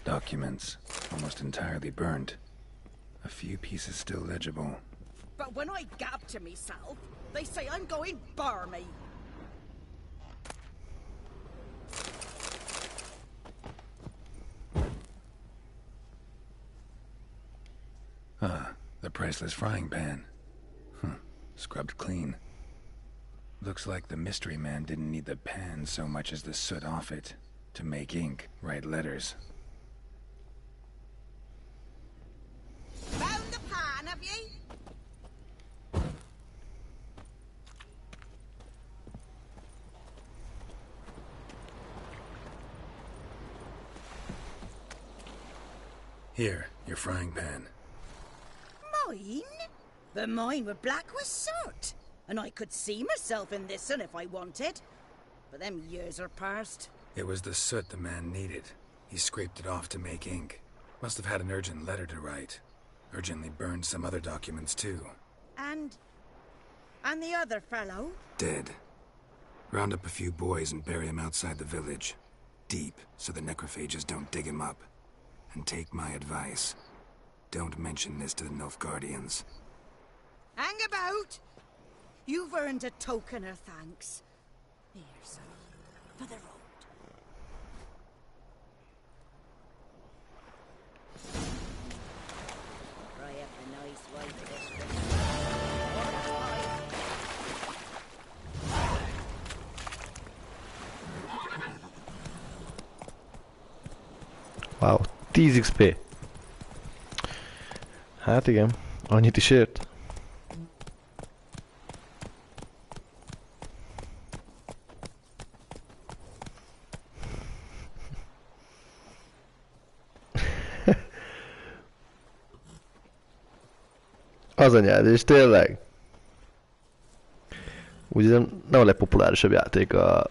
Documents, almost entirely burnt. A few pieces still legible. But when I gab to myself, they say I'm going barmy. Ah, the priceless frying pan. Scrubbed clean. Looks like the mystery man didn't need the pan so much as the soot off it to make ink, write letters. Found the pan, have ye? Here, your frying pan. Mine? But mine were black with soot. And I could see myself in this one if I wanted. But them years are past. It was the soot the man needed. He scraped it off to make ink. Must have had an urgent letter to write. Urgently burned some other documents too. And the other fellow? Dead. Round up a few boys and bury him outside the village. Deep, so the necrophages don't dig him up. And take my advice. Don't mention this to the Nilfgaardians. Hang about! You've earned a token of thanks. Here's for the road. Fry up a nice wife this Wow, 10 XP. Hát igen, annyit is ért. Az anyád, és tényleg? Ugye nem a legpopulárisabb játék a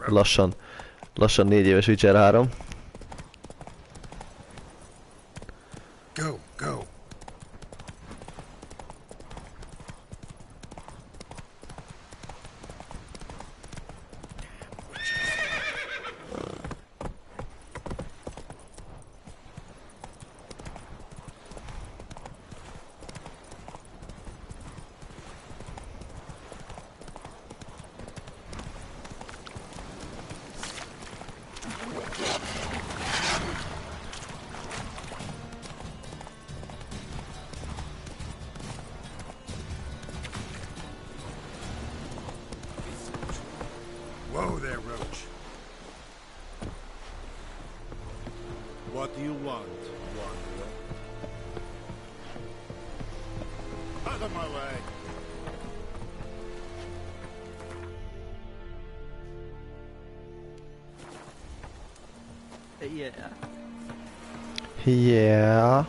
lassan 4 éves Witcher3. Go, go. Whoa there, Roach. What do you want, wanderer? Out of my way! Yeah. Yeah.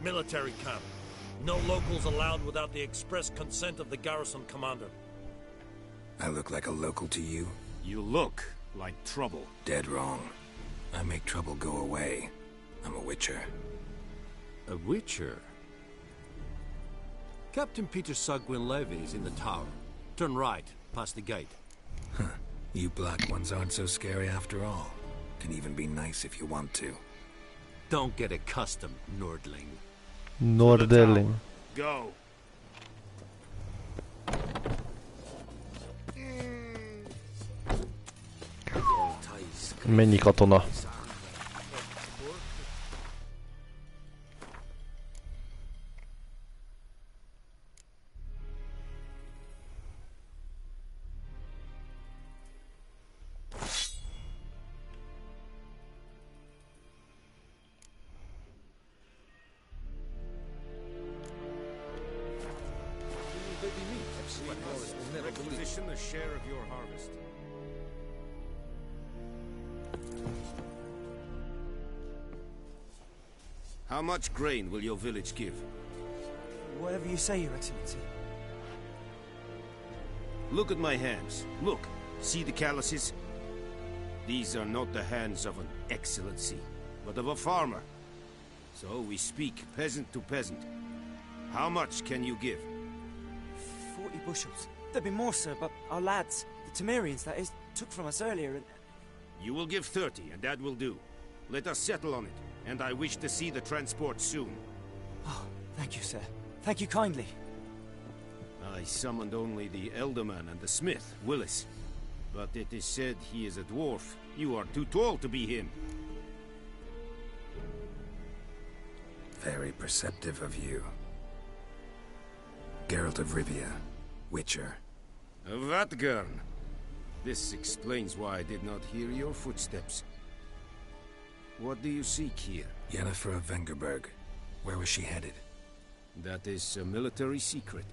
Military camp. No locals allowed without the express consent of the garrison commander. I look like a local to you? You look like trouble. Dead wrong. I make trouble go away. I'm a witcher. A witcher? Captain Peter Sugwin Levy is in the tower. Turn right, past the gate. Huh. You black ones aren't so scary after all. Can even be nice if you want to. Don't get accustomed, Nordling. Norderling. Go. Mennyi katona? Requisition a share of your harvest. How much grain will your village give? Whatever you say, Your Excellency. Look at my hands. Look. See the calluses? These are not the hands of an excellency, but of a farmer. So we speak peasant to peasant. How much can you give? 40 bushels. There'd be more, sir, but our lads, the Temerians, that is, took from us earlier and... You will give 30, and that will do. Let us settle on it, and I wish to see the transport soon. Oh, thank you, sir. Thank you kindly. I summoned only the Elderman and the smith, Willis. But it is said he is a dwarf. You are too tall to be him. Very perceptive of you. Geralt of Rivia, Witcher. Vatgern. This explains why I did not hear your footsteps. What do you seek here? Yennefer of Vengerberg. Where was she headed? That is a military secret.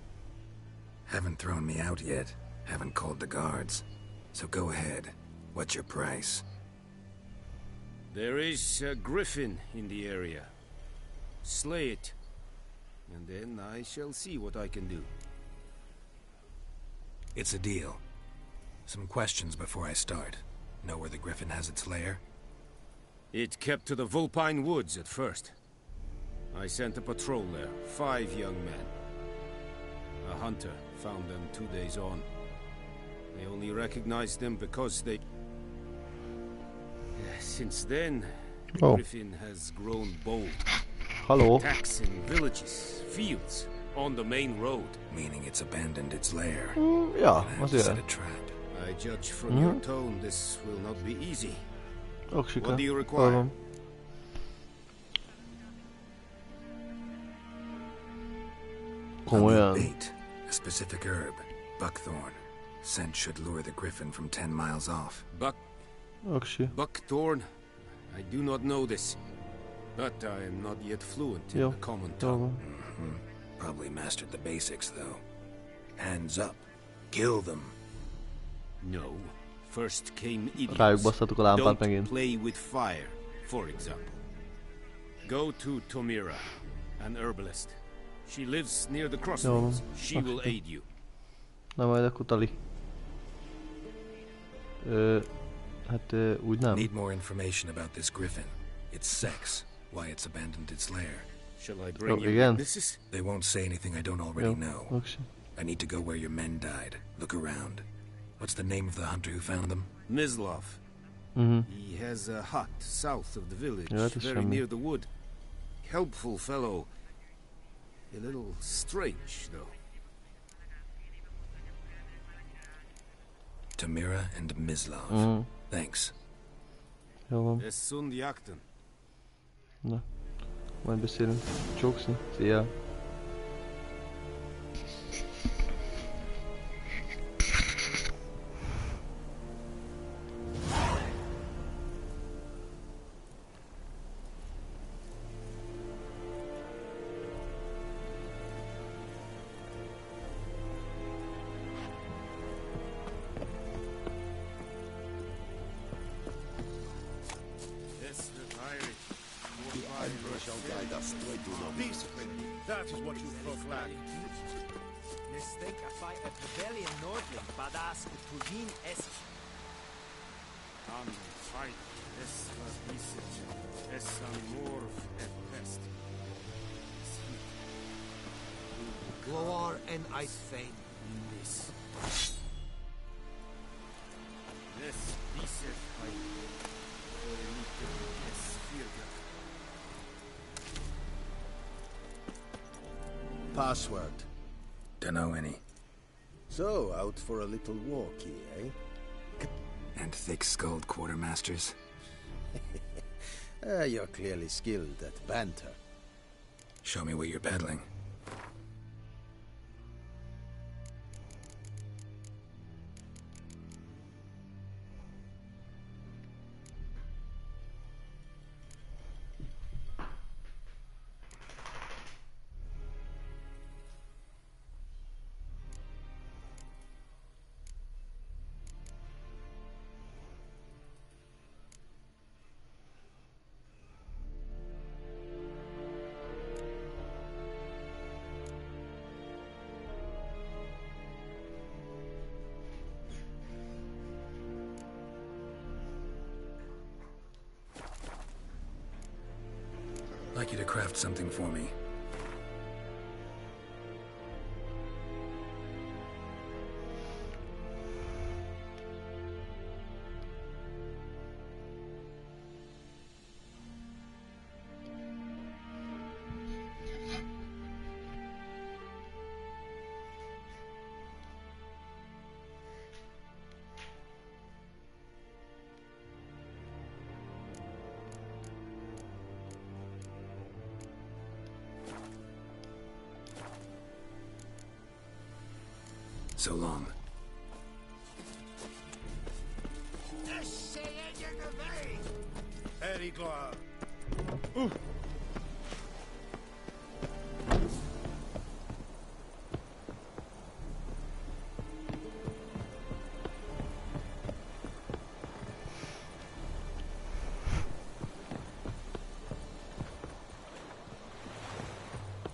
Haven't thrown me out yet. Haven't called the guards. So go ahead. What's your price? There is a griffin in the area. Slay it. And then I shall see what I can do. It's a deal. Some questions before I start. Know where the griffin has its lair? It kept to the Vulpine Woods at first. I sent a patrol there, 5 young men. A hunter found them 2 days on. I only recognized them because they... Since then, the griffin has grown bold. Hello. Attacks in villages, fields, on the main road. Meaning it's abandoned its lair. Ja, Set a trap. I judge from your tone this will not be easy. What do you require? Bait, a specific herb, buckthorn. Scent should lure the griffin from 10 miles off. Buckthorn? I do not know this. But I am not yet fluent in the common tongue. Probably mastered the basics, though. Hands up. Kill them. No. First came idiots. Rájuk basztatuk a lámpát Don't megint. play with fire, for example. Go to Tomira, an herbalist. She lives near the crossroads. She will aid you. Na majd akkor Tali. Hát úgy nem. Need more information about this griffin. Its sex, why it's abandoned its lair. Shall I bring you again? witnesses? They won't say anything I don't already know. I need to go where your men died. Look around. What's the name of the hunter who found them? Mislov. Mhm. He has a hut south of the village, Ja, dat is very semmi. near the wood. Helpful fellow. A little strange, though. Tamira and Mislov. Thanks. Jó van. Es sunt jakten. Na, majd beszélünk. Csókszi. Szia. That is what you folk lack. Mistake a fight at rebellion Nordling, badass Turin es. Fight. Es was visage. Es amorph at best. Gloar and I feign in this. This visage fight. Password. Dunno any. So, out for a little walkie, eh? And thick-skulled quartermasters? You're clearly skilled at banter. Show me what you're peddling. I'd like you to craft something for me. So long. Eriglar.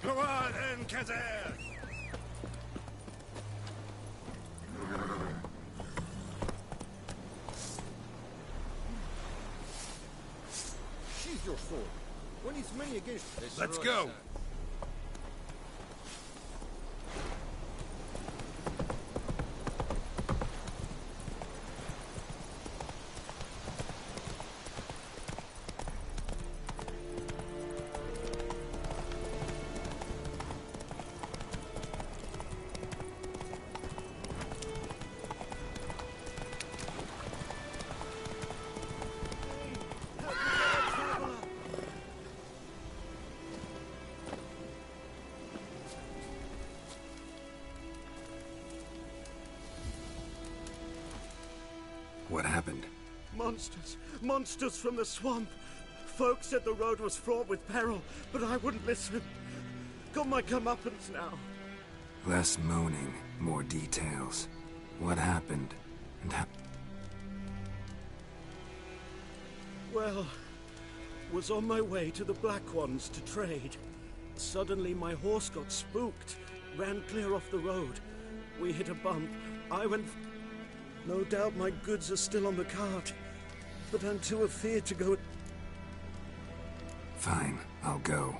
Go on, Enkazer! Your sword. When it's many against Let's go! What happened? Monsters! Monsters from the swamp! Folk said the road was fraught with peril, but I wouldn't listen. Got my comeuppance now. Less moaning, more details. What happened? And how... Well, was on my way to the Black Ones to trade. Suddenly my horse got spooked, ran clear off the road. We hit a bump. I went... No doubt my goods are still on the cart, but I'm too afeard to go... Fine, I'll go.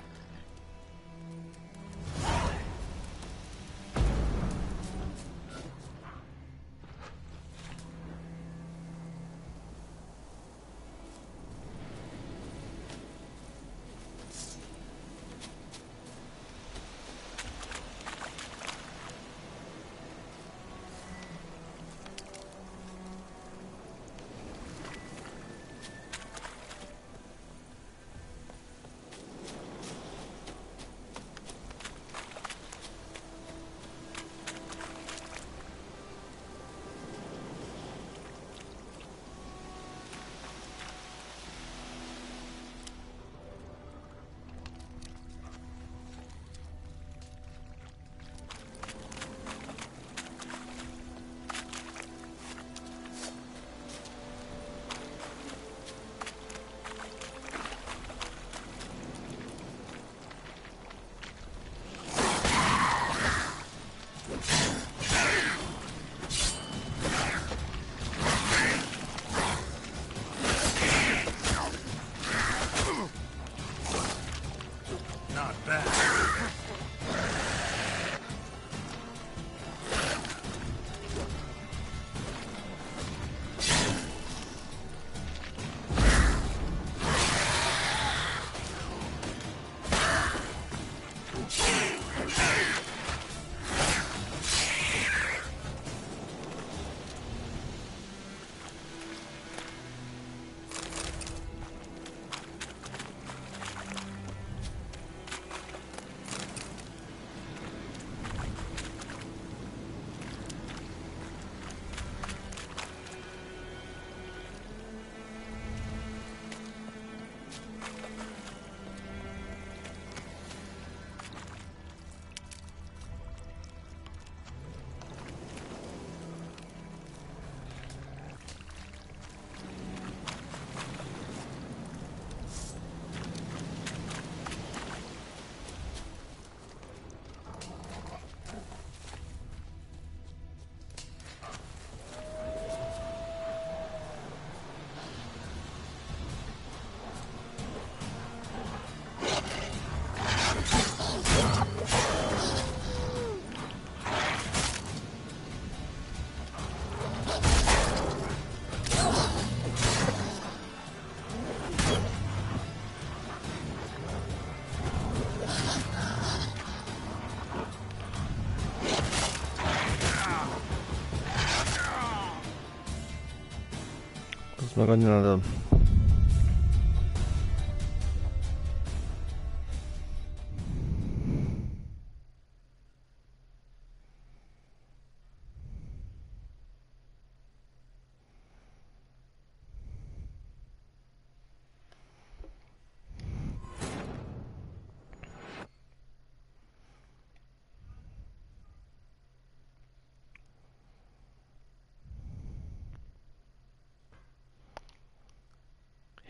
Meg annyi nadal.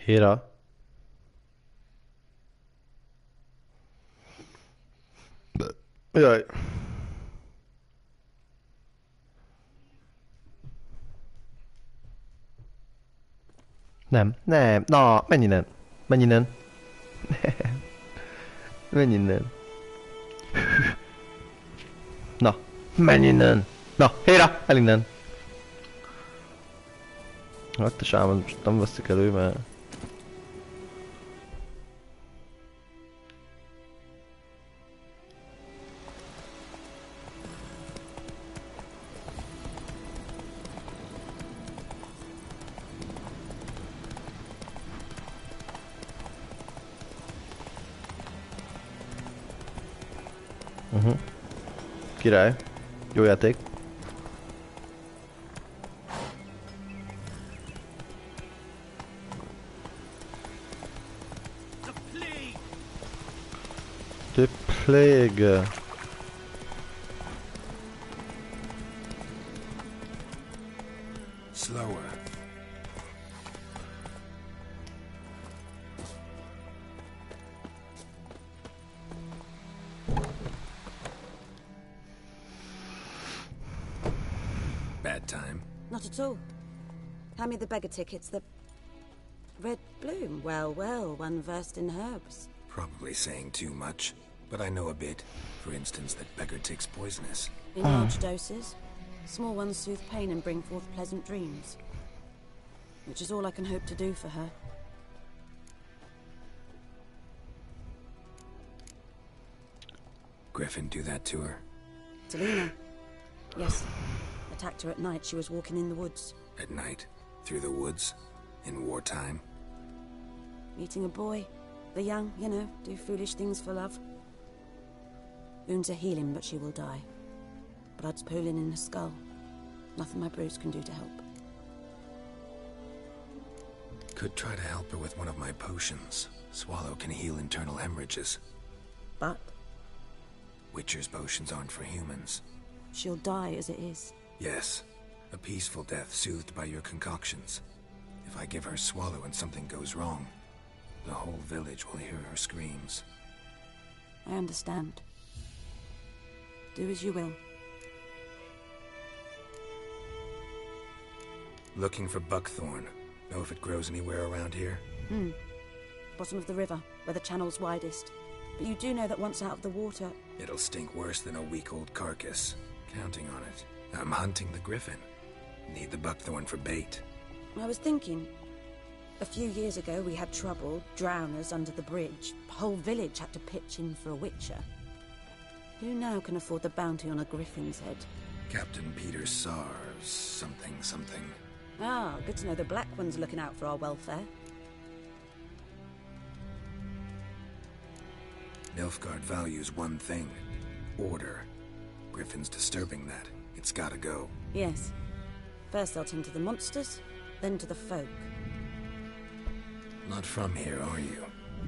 Hira. Jaj. Nem, nem, na, menj innen. Menj innen. Menj innen. Na, menj innen. Na, Hira, el innen. Hát te sámad, most nem veszik elő, mert... Király. Jó játék. The Plague. Slower. time. Not at all. Hand me the beggar tickets, the... Red bloom. Well, well, one versed in herbs. Probably saying too much, but I know a bit. For instance, that beggar tick's poisonous. In large doses. Small ones soothe pain and bring forth pleasant dreams. Which is all I can hope to do for her. Griffin do that to her? Talina. Yes. Attacked her at night. She was walking in the woods. At night? Through the woods? In wartime? Meeting a boy. The young, you know, do foolish things for love. Wounds are healing, but she will die. Blood's pooling in her skull. Nothing my brews can do to help. Could try to help her with one of my potions. Swallow can heal internal hemorrhages. But? Witcher's potions aren't for humans. She'll die as it is. Yes. A peaceful death soothed by your concoctions. If I give her Swallow and something goes wrong, the whole village will hear her screams. I understand. Do as you will. Looking for buckthorn. Know if it grows anywhere around here? Bottom of the river, where the channel's widest. But you do know that once out of the water... It'll stink worse than a week-old carcass. Counting on it. I'm hunting the griffin. Need the buckthorn for bait. I was thinking... A few years ago we had trouble, drowners under the bridge. The whole village had to pitch in for a witcher. Who now can afford the bounty on a griffin's head? Captain Peter Sars, something. Ah, good to know the Black One's looking out for our welfare. Nilfgaard values one thing. Order. Griffin's disturbing that. It's gotta go. Yes. First they'll tend to the monsters, then to the folk. Not from here, are you?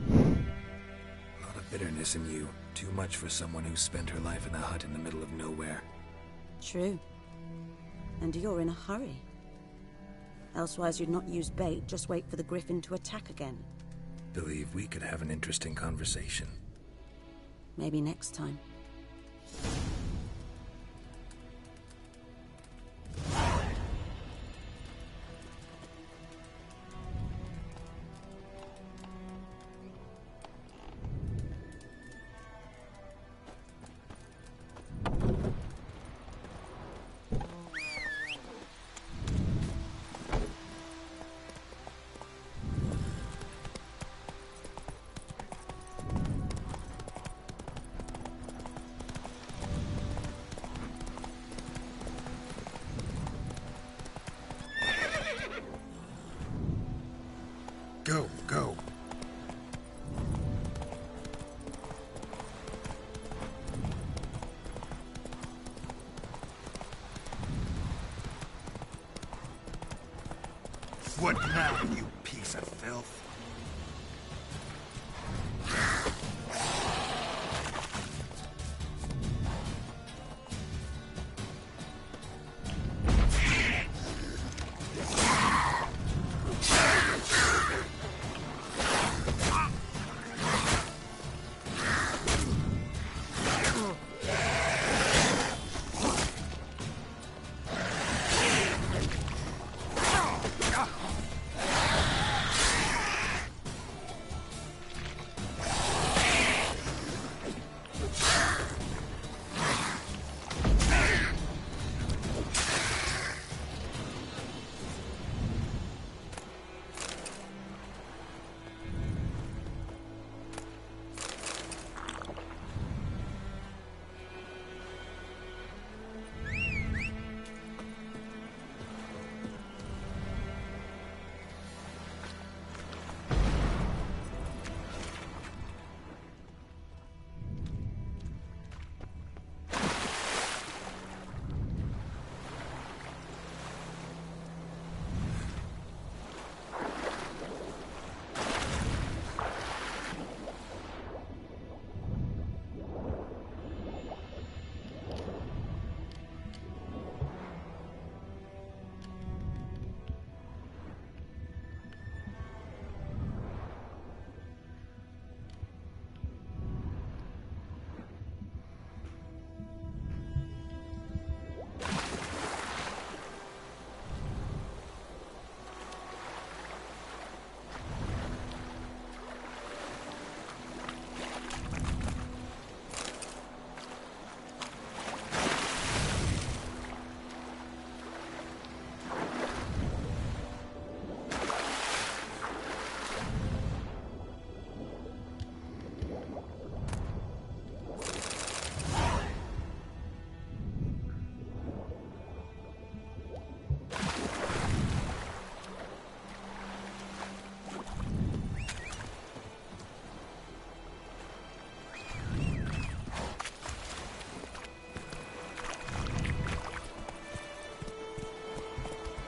A lot of bitterness in you. Too much for someone who spent her life in a hut in the middle of nowhere. True. And you're in a hurry. Elsewise you'd not use bait, just wait for the griffin to attack again. Believe we could have an interesting conversation. Maybe next time. Go. What now, you piece of filth?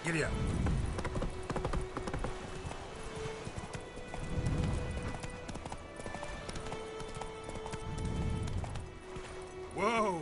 Giddy up. Whoa!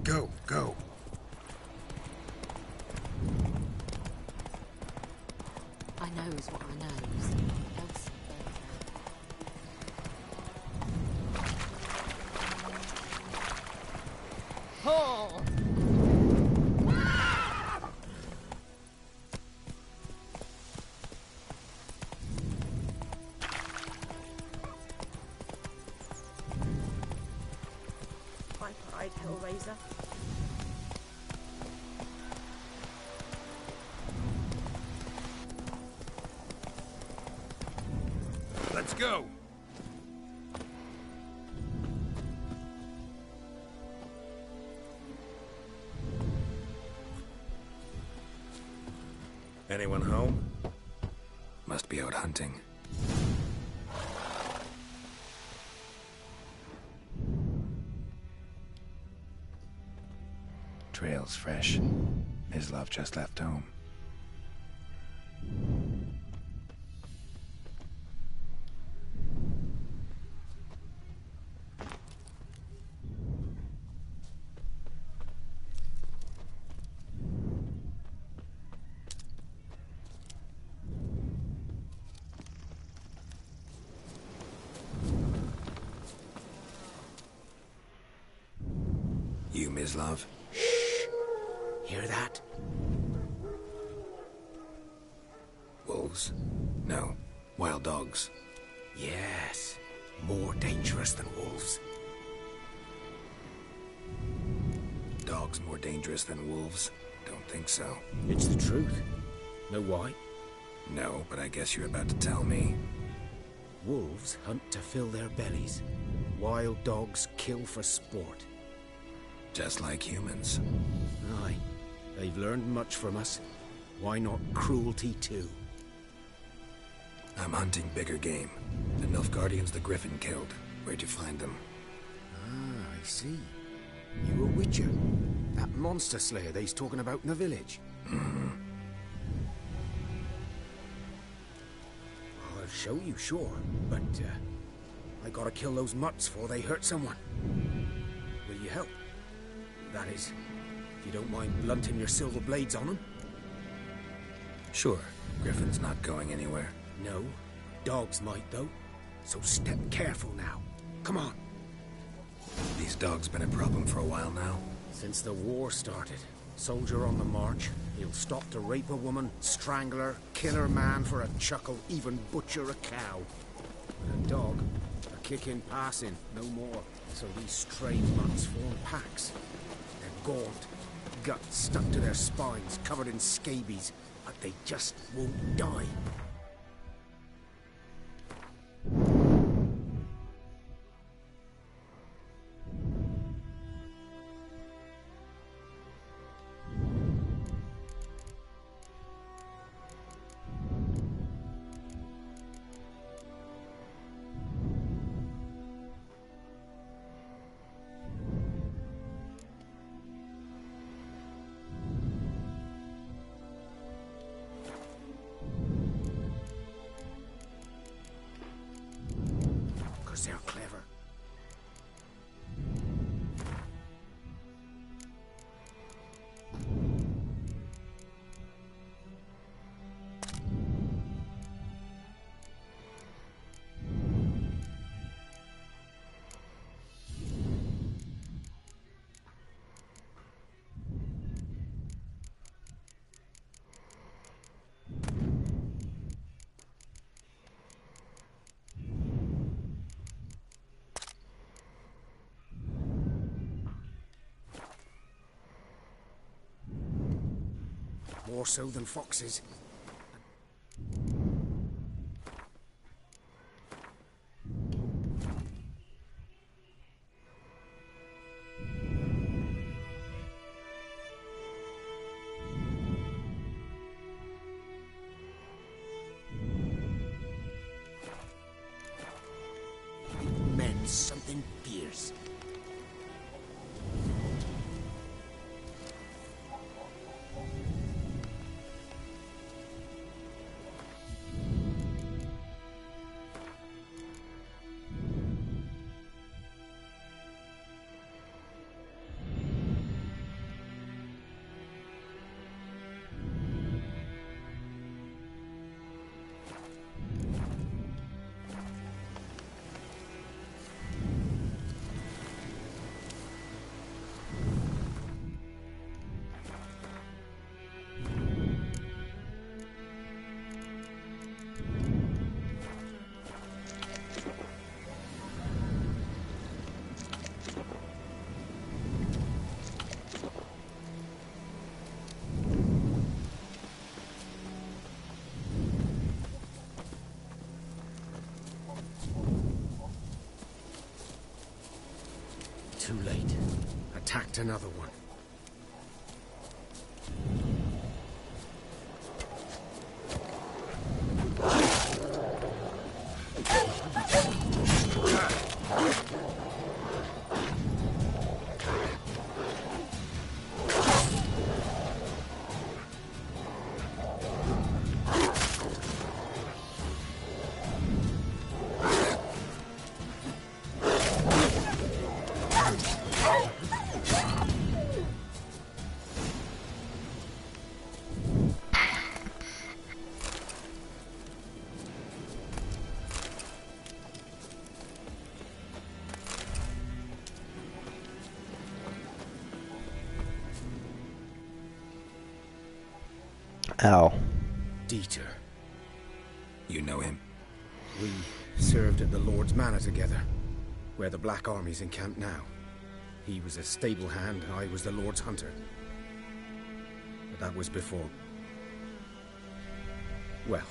Go, go. I knows what I knows. Else oh! Piper-eyed Hellraiser. Let's go. Anyone home? Must be out hunting. Trail's fresh. Mislav just left home. You, Mislav? Hear that? Wolves? No. Wild dogs. Yes. More dangerous than wolves. Dogs more dangerous than wolves? Don't think so. It's the truth. Know why? No, but I guess you're about to tell me. Wolves hunt to fill their bellies. Wild dogs kill for sport. Just like humans. Aye. They've learned much from us. Why not cruelty too? I'm hunting bigger game. The Nilfgaardians the Griffin killed. Where'd you find them? Ah, I see. You a Witcher? That monster slayer they's talking about in the village? Mm-hmm. I'll show you, sure. But, I gotta kill those mutts before they hurt someone. Will you help? That is, if you don't mind blunting your silver blades on them. Sure. Griffin's not going anywhere. No. Dogs might, though. So step careful now. Come on. These dogs been a problem for a while now? Since the war started. Soldier on the march. He'll stop to rape a woman, strangle her, kill her man for a chuckle, even butcher a cow. But a dog, a kick in passing, no more. So these stray mutts form packs. They're gaunt, guts stuck to their spines, covered in scabies, but they just won't die. more so than foxes. Men, something fierce. Too late. Attacked another one. Ow. Dieter. You know him? We served at the Lord's Manor together, where the Black Army's encamped now. He was a stable hand, I was the Lord's hunter. But that was before... well,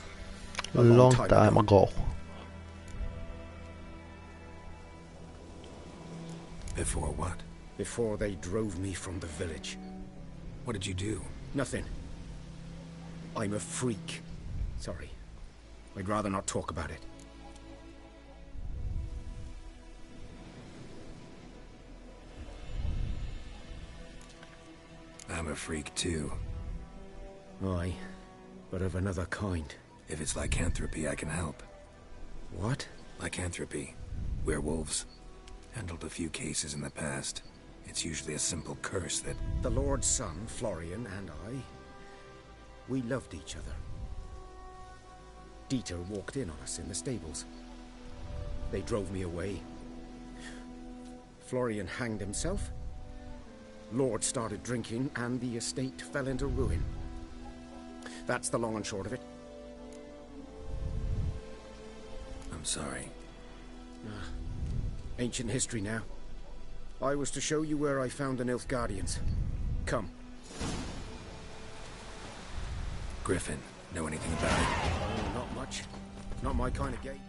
A long time ago. Before what? Before they drove me from the village. What did you do? Nothing. I'm a freak. Sorry. I'd rather not talk about it. I'm a freak too. Aye, but of another kind. If it's lycanthropy, I can help. What? Lycanthropy. Werewolves. Handled a few cases in the past. It's usually a simple curse that... The Lord's son, Florian, and I... we loved each other. Dieter walked in on us in the stables. They drove me away. Florian hanged himself. Lord started drinking, and the estate fell into ruin. That's the long and short of it. I'm sorry. Ancient history now. I was to show you where I found the Nilfgaardians. Come. Griffin, know anything about it? Oh, not much. Not my kind of game.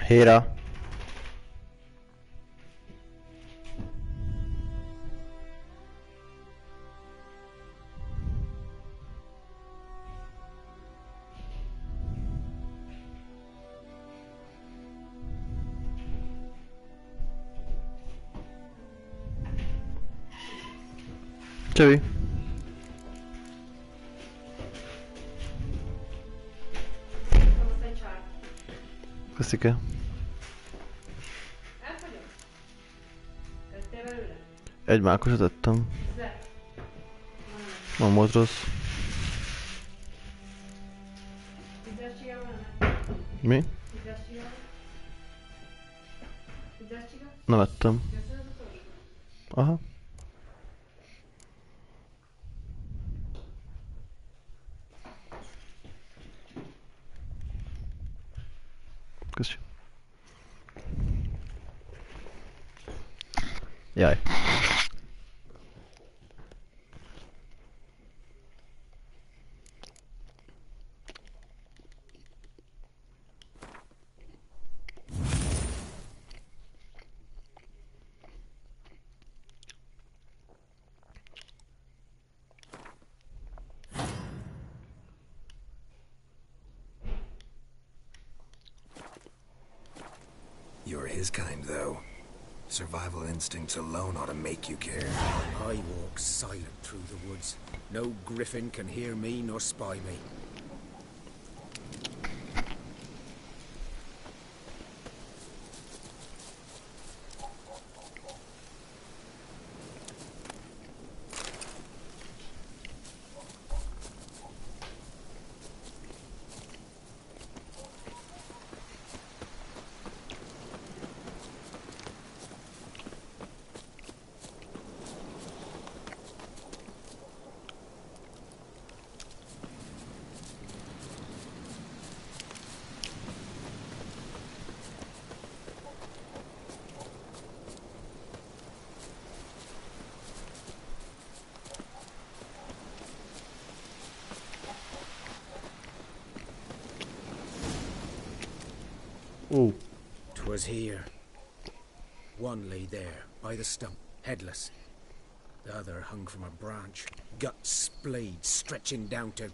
Héra. Csavi. Köszike. Egy mákosat ettem. Nem volt rossz. Mi? Nem ettem. Aha. Köszi. Jaj. You're his kind, though. Survival instincts alone ought to make you care. I walk silent through the woods. No griffin can hear me nor spy me. Ooh. 'Twas here. One lay there, by the stump, headless. The other hung from a branch, guts splayed, stretching down to...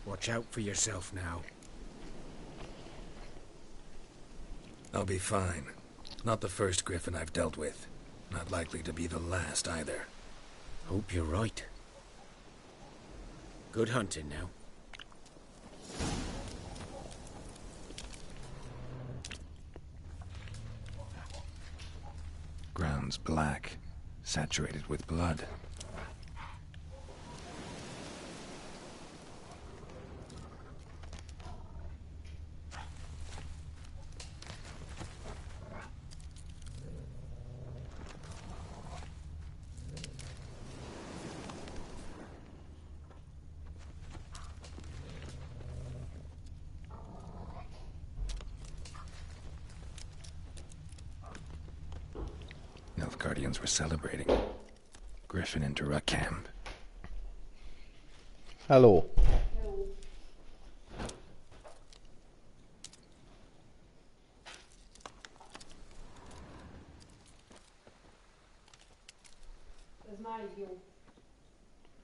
Watch out for yourself now. I'll be fine. Not the first griffin I've dealt with. Not likely to be the last either. Hope you're right. Good hunting now. Ground's black, saturated with blood. Guardians were celebrating. Griffin into Ruck camp. Hello. Ez már jó.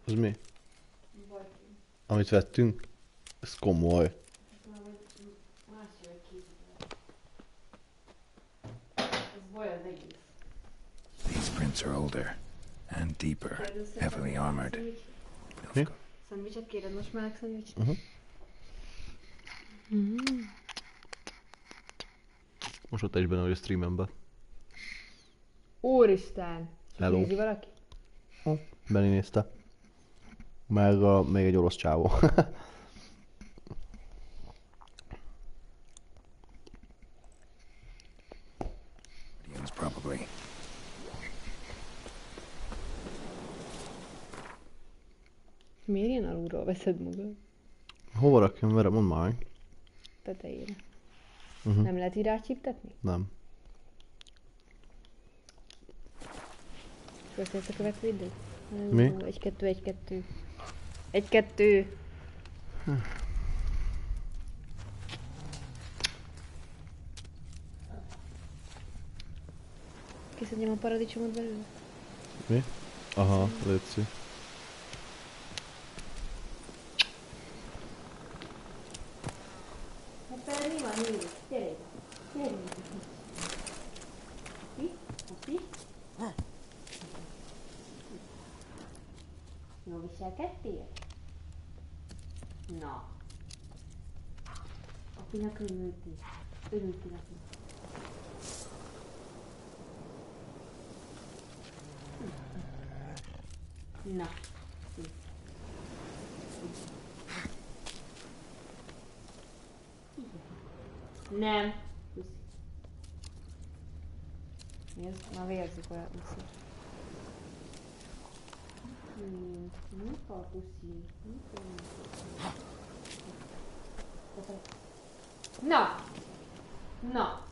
Az mi? Amit vettünk? Ez komoly. These prints are older and deeper, heavily armored. Mi? Szendvicset kéred most már szendvicset? Most ott is benne vagy a streamemben. Úristen! Hello. Nézi valaki? Benni nézte. Meg még egy orosz csávó. Probably. Miért ilyen alulról veszed magad? Hova rakjam vele? Mondd már meg. Tetejére. Nem lehet így rácsíptetni? Nem. Köszönjük a következő időt? Mi? 1-2. 1-2. Kiszedjem a paradicsomot belőle? Mi? Aha, létszik. Hát mi van, Júli? Gyere ide. Gyere ide. Hopi? Jól viselkedtél? Na. Apinak örültél. Örültél neki. Na. Nem. Puszi. Mi ez? Már vérzik olyan puszi. Nem fal puszi. Na! Na!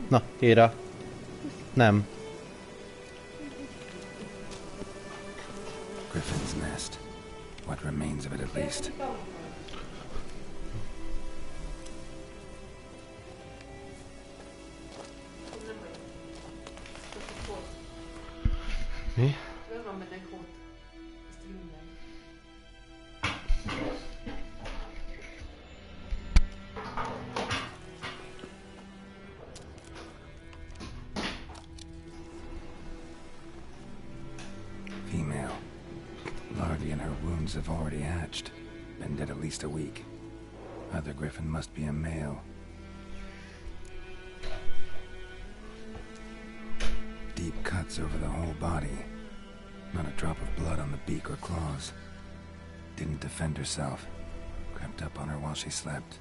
Na, Héra. Nem. Griffin's nest. What remains of it at least. Mi? Female. Larvae in her wounds have already hatched. Been dead at least a week. Other griffin must be a male. Deep cuts over the whole body. Not a drop of blood on the beak or claws. Didn't defend herself. Crept up on her while she slept.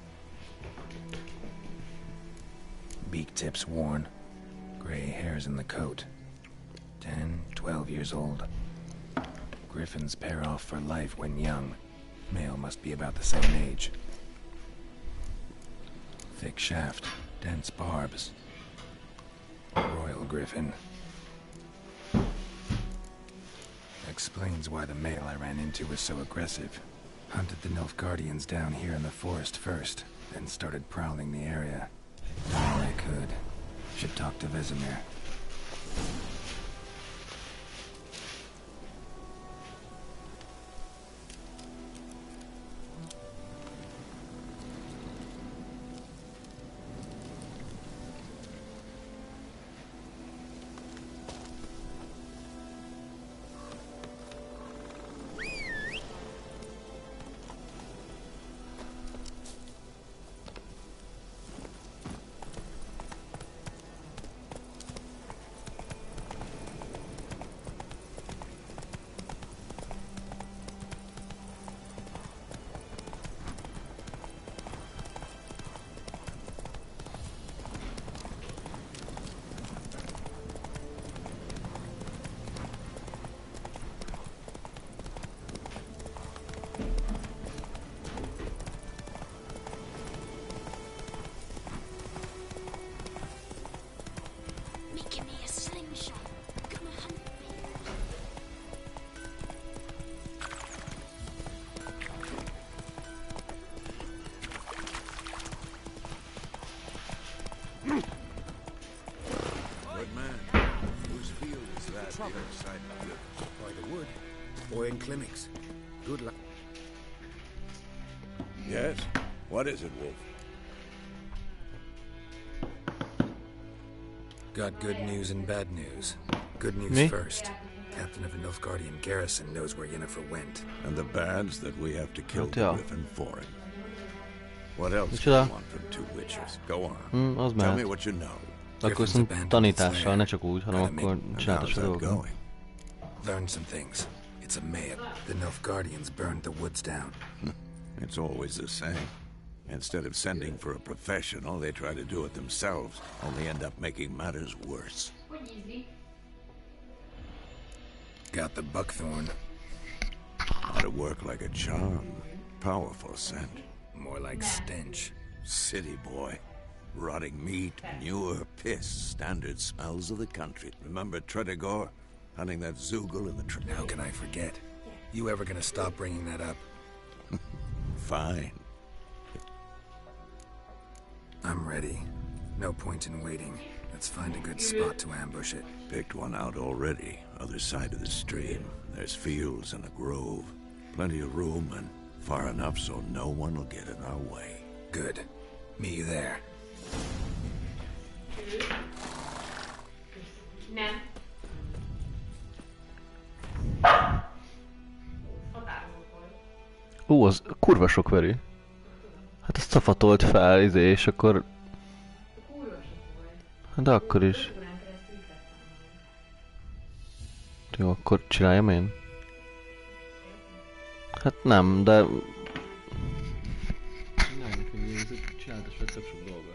Beak tips worn. Gray hairs in the coat. 10, 12 years old. Griffins pair off for life when young. Male must be about the same age. Thick shaft, dense barbs. Royal griffin. Explains why the male I ran into was so aggressive. Hunted the Nilfgaardians down here in the forest first, then started prowling the area. All I could. Should talk to Vesemir. By the wood. Boy in clinics. Good luck. Yes? What is it, Wolf? Got good news and bad news. Good news Me? first. Captain of a Nilfgaardian garrison knows where Yennefer went. And the bad's that we have to kill the Griffin for him. What else do Micsoda? you want from two witchers? Go on. Az Tell me mehet. what you know. Akkor viszont tanítással, ne csak úgy, hanem akkor csináltas a dolgokat. Learn some things. It's a mayhem. The Nilfgaardians burned the woods down. It's always the same. Instead of sending for a professional, they try to do it themselves, only end up making matters worse. Got the buckthorn. Ought to work like a charm. Powerful scent. More like stench. City boy. Rotting meat, manure, piss, standard smells of the country. Remember Tredegor? Hunting that Zoogle in the tree. How can I forget? You ever gonna stop bringing that up? Fine. I'm ready. No point in waiting. Let's find a good spot to ambush it. Picked one out already. Other side of the stream. There's fields and a grove. Plenty of room and far enough so no one will get in our way. Good. Meet you there. Nem. Az kurva sok verő. Hát ezt szafatolt fel, és akkor... De akkor is. Jó, akkor csináljam én? Hát nem, de... Csináltas vagy több sok dolga.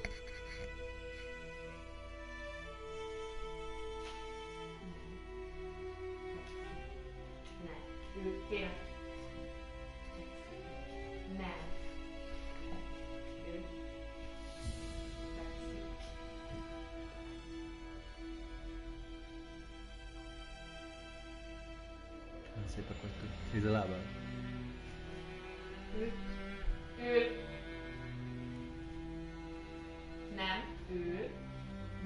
Szépek vagytok. Nézd a lábát. Ő. Nem. Ő.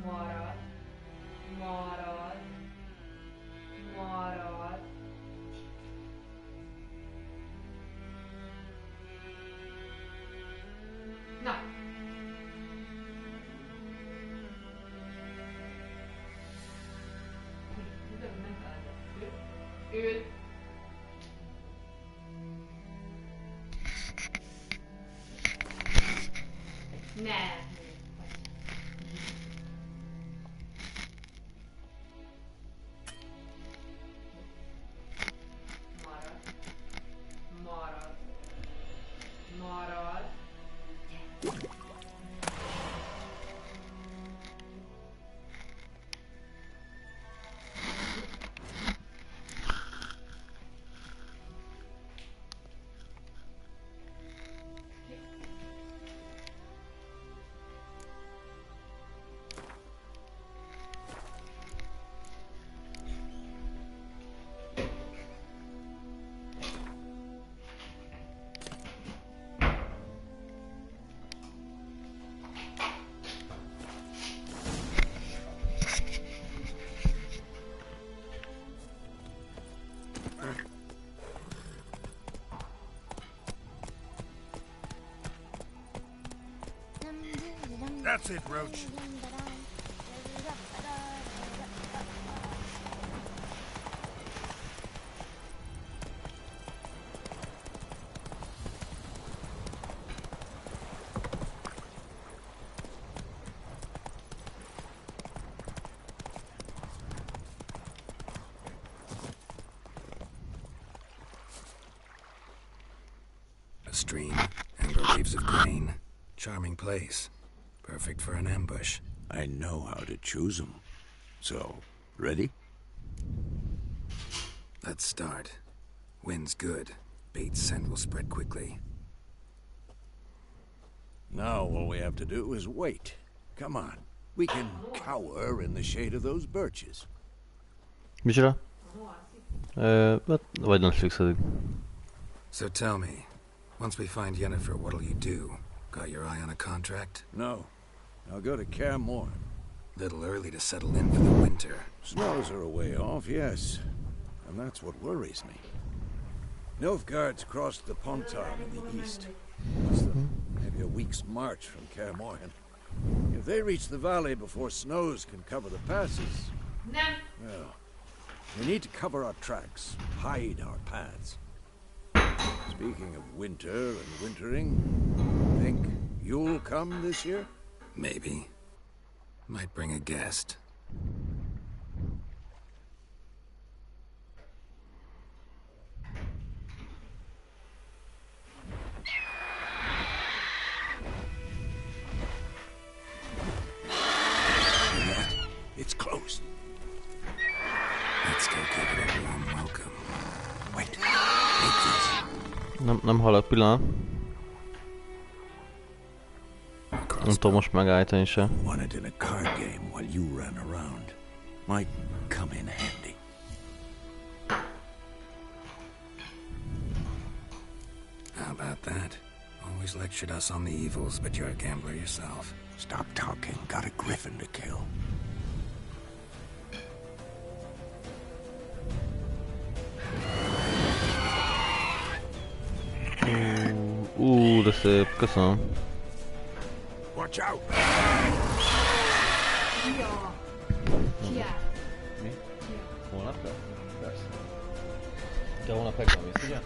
Marad. Marad. Marad. Na. Ő. Ne. Marad. Marad. Marad. That's it, Roach. A stream, amber waves of grain. Charming place. Perfect for an ambush. I know how to choose them. So, ready? Let's start. Wind's good. Bait's scent will spread quickly. Now all we have to do is wait. Come on. We can cower in the shade of those birches. Micsoda? Vagy nem szükségszik. So tell me, once we find Yennefer, what'll you do? Got your eye on a contract? No. I'll go to Kaer Little early to settle in for the winter. Snows are a way off, yes. And that's what worries me. Nilfgaard's crossed the Pontar in the east. Maybe a week's march from Kaer If they reach the valley before snows can cover the passes, well, we need to cover our tracks, hide our paths. Speaking of winter and wintering, I think You'll come this year? Maybe. Might bring a guest. It's closed. Let's go give it a warm welcome. Wait. Take this. Nem halad pillanat. Nem tudom most megállítani se. Won it in a card game while you ran around. Might come in handy. How about that? Always lectured us on the evils, but you're a gambler yourself. Stop talking. Got a griffin to kill. De szép, köszönöm. Watch out! Mi? Holnap? Persze. De holnap megvan mész, ugye?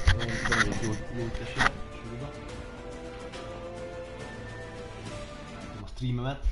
Bemegyek jót és a streamemet.